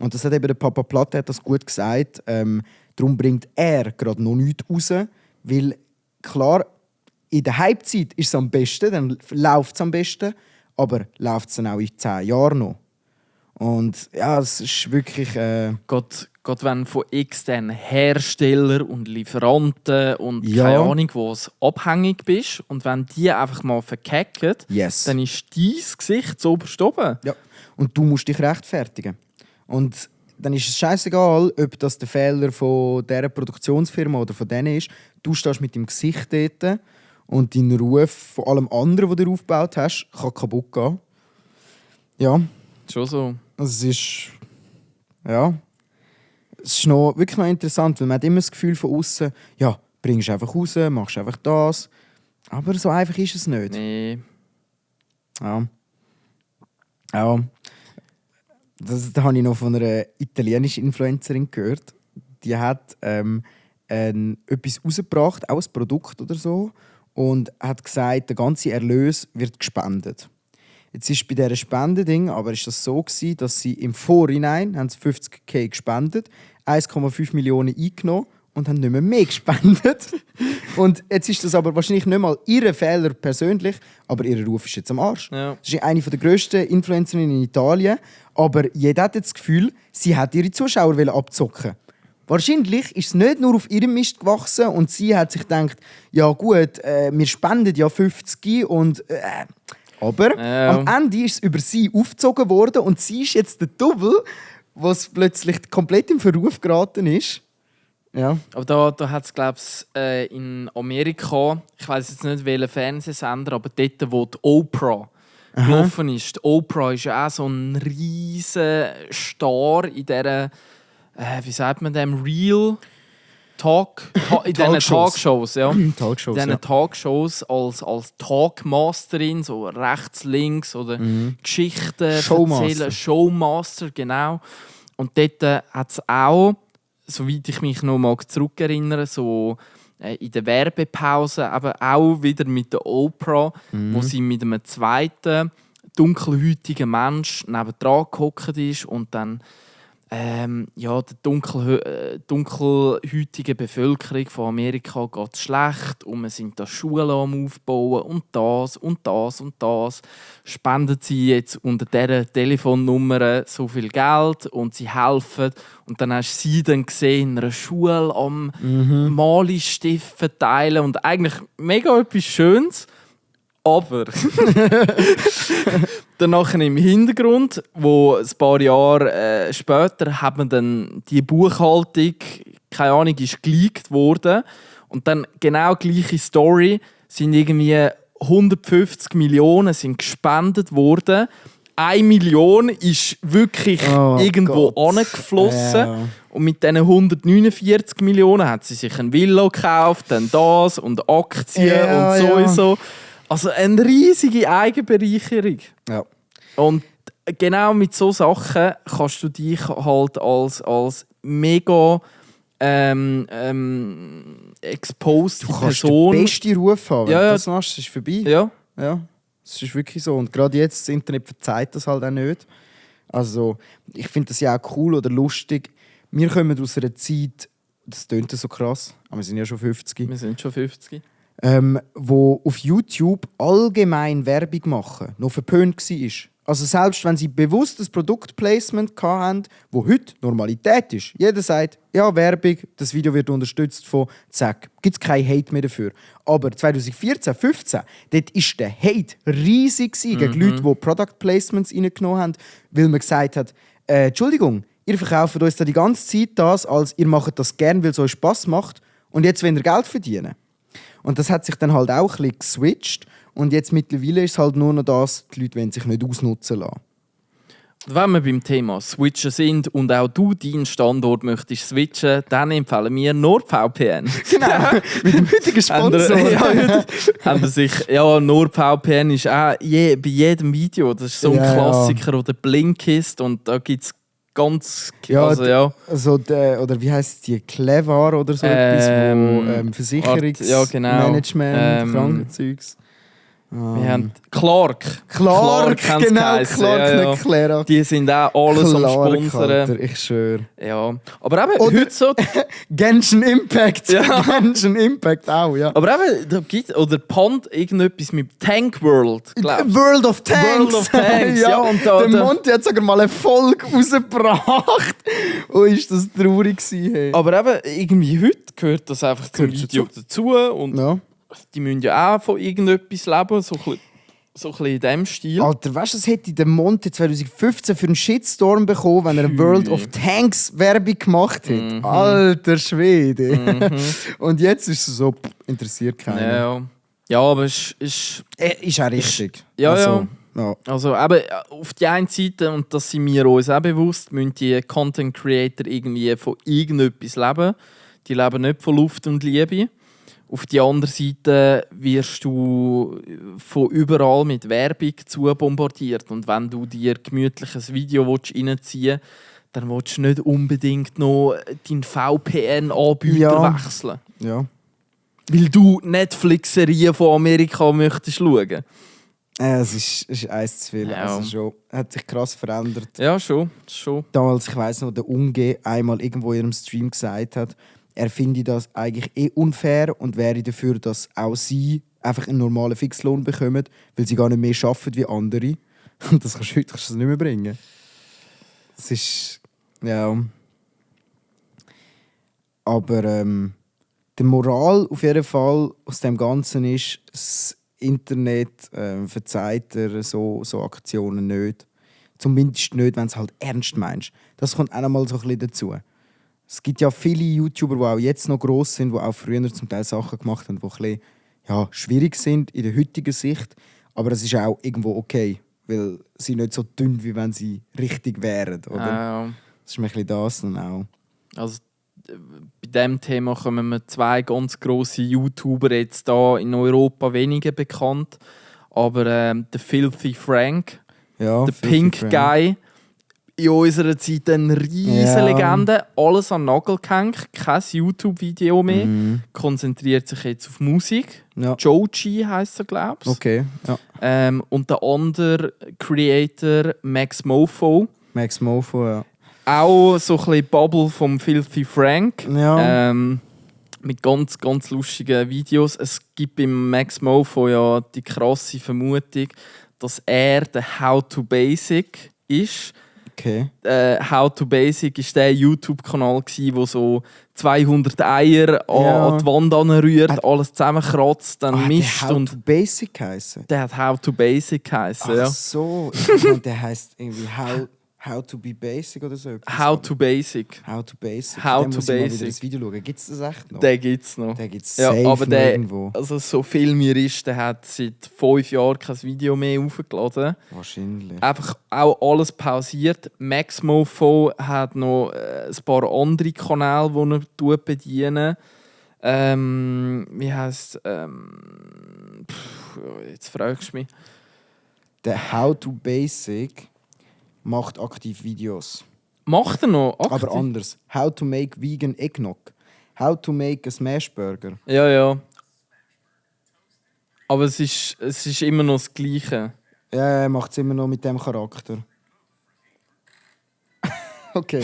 Und das hat eben der Papa Platte hat das gut gesagt. Darum bringt er gerade noch nichts raus. Weil klar, in der Halbzeit ist es am besten, dann läuft es am besten. Aber läuft es dann auch in 10 Jahren noch? Und ja, es ist wirklich... Gerade wenn von externen Herstellern und Lieferanten und keine Ahnung was abhängig bist und wenn die einfach mal verkacken, dann ist dein Gesicht so oben. Ja. Und du musst dich rechtfertigen. Und dann ist es scheißegal, ob das der Fehler von dieser Produktionsfirma oder von denen ist. Du stehst mit deinem Gesicht dort und dein Ruf von allem anderen, was du aufgebaut hast, kann kaputt gehen. Ja. Schon so. Also es ist... Ja... Es ist wirklich noch interessant, weil man hat immer das Gefühl von außen, ja, bringst einfach raus, machst einfach das. Aber so einfach ist es nicht. Nee. Ja. Da habe ich noch von einer italienischen Influencerin gehört. Die hat etwas rausgebracht, auch ein Produkt oder so, und hat gesagt, der ganze Erlös wird gespendet. Jetzt ist bei dieser Spendeding aber ist das so gewesen, dass sie im Vorhinein haben sie 50.000 gespendet, 1,5 Millionen eingenommen und haben nicht mehr gespendet. Und jetzt ist das aber wahrscheinlich nicht mal ihr Fehler persönlich, aber ihr Ruf ist jetzt am Arsch. Ja. Das ist eine der grössten Influencerinnen in Italien, aber jeder hat jetzt das Gefühl, sie hat ihre Zuschauer abzocken. Wahrscheinlich ist es nicht nur auf ihrem Mist gewachsen und sie hat sich gedacht, ja gut, wir spenden ja 50 und aber am Ende ist es über sie aufgezogen worden und sie ist jetzt der Double, was plötzlich komplett im Verruf geraten ist. Ja. Aber da hat es, glaube ich, in Amerika, ich weiß jetzt nicht welchen Fernsehsender, aber dort, wo die Oprah gelaufen ist. Die Oprah ist ja auch so ein riesen Star in dieser, wie sagt man dem, Real Talk, in diesen Talkshows. Ja. Talkshows, in diesen Talkshows als Talkmasterin, so rechts, links oder Geschichten erzählen, Showmaster, genau. Und dort hat es auch, soweit ich mich noch mal zurückerinnere, so in der Werbepause, aber auch wieder mit der Oprah, wo sie mit einem zweiten dunkelhäutigen Mensch nebendran gehockt ist und dann der dunkelhäutigen Bevölkerung von Amerika geht es schlecht und wir sind da Schulen am Aufbauen und das und das und das. Spenden sie jetzt unter dieser Telefonnummer so viel Geld und sie helfen. Und dann hast du sie dann gesehen in einer Schule am Malistift verteilen und eigentlich mega etwas Schönes. Aber dann nachher im Hintergrund, wo ein paar Jahre später, hat man dann die Buchhaltung, keine Ahnung, ist geleakt worden. Und dann genau die gleiche Story, sind irgendwie 150 Millionen sind gespendet worden. 1 Million ist wirklich irgendwo angeflossen. Ja. Und mit diesen 149 Millionen hat sie sich ein Villa gekauft, dann das und Aktien und sowieso. Ja. Also eine riesige Eigenbereicherung. Ja. Und genau mit so Sachen kannst du dich halt als mega exposed du kannst Person... den besten Ruf haben, wenn du das machst, ist vorbei. Ja. Ja, das ist wirklich so. Und gerade jetzt, das Internet verzeiht das halt auch nicht. Also, ich finde das ja auch cool oder lustig. Wir kommen aus einer Zeit, das tönt so krass, aber wir sind ja schon 50. Wir sind schon 50. Wo auf YouTube allgemein Werbung machen, noch verpönt war. Also selbst wenn sie bewusst ein Produktplacement hatten, das heute Normalität ist. Jeder sagt, ja, Werbung, das Video wird unterstützt von zack. Gibt es keinen Hate mehr dafür. Aber 2014, 2015, dort war der Hate riesig gegen Leute, die Product Placements reingenommen haben, weil man gesagt hat, Entschuldigung, ihr verkauft uns da die ganze Zeit das, als ihr macht das gerne, weil es euch Spass macht und jetzt wollt ihr Geld verdienen. Und das hat sich dann halt auch ein bisschen geswitcht. Und jetzt mittlerweile ist es halt nur noch das, die Leute wollen sich nicht ausnutzen lassen. Wenn wir beim Thema Switchen sind und auch du deinen Standort möchtest switchen, dann empfehlen wir NordVPN. Genau, mit dem heutigen Sponsor. NordVPN ist auch bei jedem Video, das ist so ein Klassiker, oder Blinkist, und da gibt es ganz... oder wie heisst die? Clever oder so etwas, wo Versicherungsmanagement, Krankenzeugs... Wir haben Clark genau, Clark. Ja. Die sind auch alles am Sponsern. Alter, ich schwöre. Ja. Aber eben, heute so... Genshin Impact. Ja. Genshin Impact auch, ja. Aber eben, da gibt oder Pond irgendetwas mit Tank World, glaubst du? World of Tanks. World of Tanks, ja. Und der Monty hat sogar mal eine Folge rausgebracht. Oh, ist das traurig gewesen, hey. Aber eben, irgendwie heute gehört das einfach zum Video dazu. Und die müssen ja auch von irgendetwas leben, so ein bisschen in diesem Stil. Alter, weißt du, was hätte der Monte 2015 für einen Shitstorm bekommen, wenn er eine World of Tanks Werbung gemacht hätte? Alter Schwede. Und jetzt ist es so, interessiert keinen. Ja, aber es ist auch richtig. Ja. Also eben, auf die einen Seite, und das sind wir uns auch bewusst, müssen die Content Creator irgendwie von irgendetwas leben. Die leben nicht von Luft und Liebe. Auf die andere Seite wirst du von überall mit Werbung zubombardiert. Und wenn du dir gemütlich ein Video reinziehen willst, dann willst du nicht unbedingt noch deinen VPN-Anbieter wechseln. Ja. Weil du Netflix-Serien von Amerika möchtest schauen. Es ist eins zu viel. Ja. Also schon, hat sich krass verändert. Ja, schon. Damals, ich weiss noch, der Unge einmal irgendwo in ihrem Stream gesagt hat, er finde das eigentlich unfair und wäre dafür, dass auch sie einfach einen normalen Fixlohn bekommen, weil sie gar nicht mehr arbeiten wie andere. Und das kannst du heute nicht mehr bringen. Es ist... Ja... Aber die Moral auf jeden Fall aus dem Ganzen ist, das Internet verzeiht dir so Aktionen nicht. Zumindest nicht, wenn du es halt ernst meinst. Das kommt auch noch mal so ein bisschen dazu. Es gibt ja viele YouTuber, die auch jetzt noch gross sind, die auch früher zum Teil Sachen gemacht haben, die ein bisschen, schwierig sind in der heutigen Sicht. Aber es ist auch irgendwo okay, weil sie nicht so dünn, wie wenn sie richtig wären. Oder? Das ist ein bisschen das dann auch. Also, bei diesem Thema kommen mir 2 ganz grosse YouTuber jetzt hier in Europa weniger bekannt. Aber der Filthy Frank, der Pink Frank. Guy, in unserer Zeit eine riesige Legende. Alles an den Nagel gehängt, kein YouTube-Video mehr. Konzentriert sich jetzt auf Musik. Ja. Joji heisst er, glaube ich. Okay, ja. Und der andere Creator, Max Mofo. Max Mofo, ja. Auch so ein bisschen Bubble vom Filthy Frank. Ja. Mit ganz, ganz lustigen Videos. Es gibt beim Max Mofo ja die krasse Vermutung, dass er der How to Basic ist. Okay. How to Basic war der YouTube-Kanal, der so 200 Eier an die Wand anrührt, alles zusammenkratzt, dann mischt. Der How to Basic heissen? Der hat How to Basic geheißen, ja. Ach so, ich meine, der heisst irgendwie How to be Basic oder so. How to Basic. How to Basic. How Dann to muss ich mal Basic. wieder das Video schauen. Gibt es das echt noch? Den gibt es noch. Den gibt es Ja, safe aber noch der, irgendwo. also so viel mir ist, der hat seit 5 Jahren kein Video mehr hochgeladen. Wahrscheinlich. Einfach auch alles pausiert. Max Mofo hat noch ein paar andere Kanäle, die er bedienen. Wie heisst jetzt fragst du mich. Der How to Basic macht aktiv Videos. Macht er noch? Aktiv? Aber anders. How to make vegan eggnog. How to make a smash burger. Ja. Aber es ist immer noch das Gleiche. Ja, er macht es immer noch mit dem Charakter. Okay.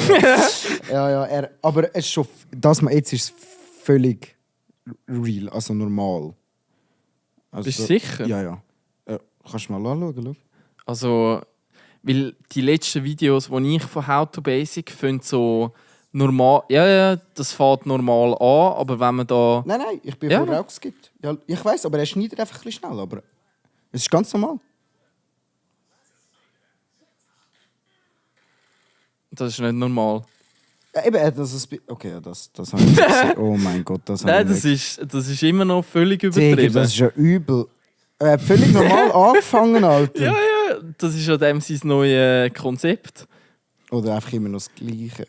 Ja, aber es ist schon, jetzt ist es völlig real, also normal. Also, Bist du sicher? Ja. Kannst du mal anschauen? Also, weil die letzten Videos, die ich von How to Basic finde, so normal. Ja, das fängt normal an, aber wenn man da. Nein, ich bin Ja. vorher auch geskippt. Ja, ich weiss, aber er schneidet einfach ein bisschen schnell. Aber es ist ganz normal. Das ist nicht normal. Ja, eben, das ist. Okay, ja, das habe ich gesehen. Oh mein Gott, das habe Nein, ich nicht. das ist immer noch völlig Digga, übertrieben. das ist ja übel. Er hat völlig normal angefangen, Alter. Ja, das ist ja dem sein neues Konzept. Oder einfach immer noch das Gleiche.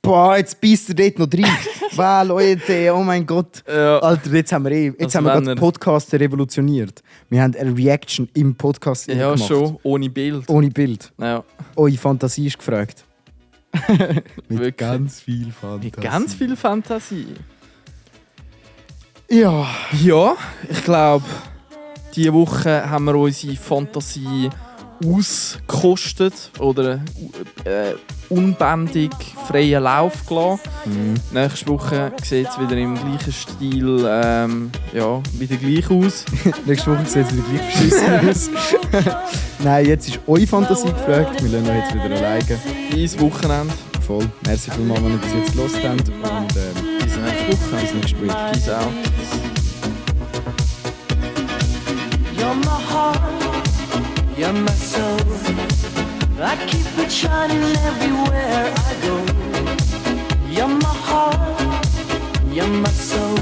Boah, jetzt beißt er dort noch rein. Wow, Leute, oh mein Gott. Ja. Alter, jetzt haben wir Also gerade wenn den Podcast revolutioniert. Wir haben eine Reaction im Podcast Ja, gemacht. schon, ohne Bild. Ohne Bild. Ja. Eure Fantasie ist gefragt. Mit Wirklich. ganz viel Fantasie. Mit ganz viel Fantasie. Ja. Ja, ich glaube, diese Woche haben wir unsere Fantasie ausgekostet oder unbändig freien Lauf gelassen. Nächste Woche sieht es wieder im gleichen Stil wieder gleich aus. Nächste Woche sieht es wieder gleich beschissen aus. Nein, jetzt ist eure Fantasie gefragt. Wir lassen euch jetzt wieder alleine. Dieses Wochenende. Voll. Merci vielmals, wenn ihr bis jetzt gehört habt. Und Bis nächste Woche. bis nächste Woche. Peace out. You're my heart, you're my soul. I keep it shining everywhere I go. You're my heart, you're my soul.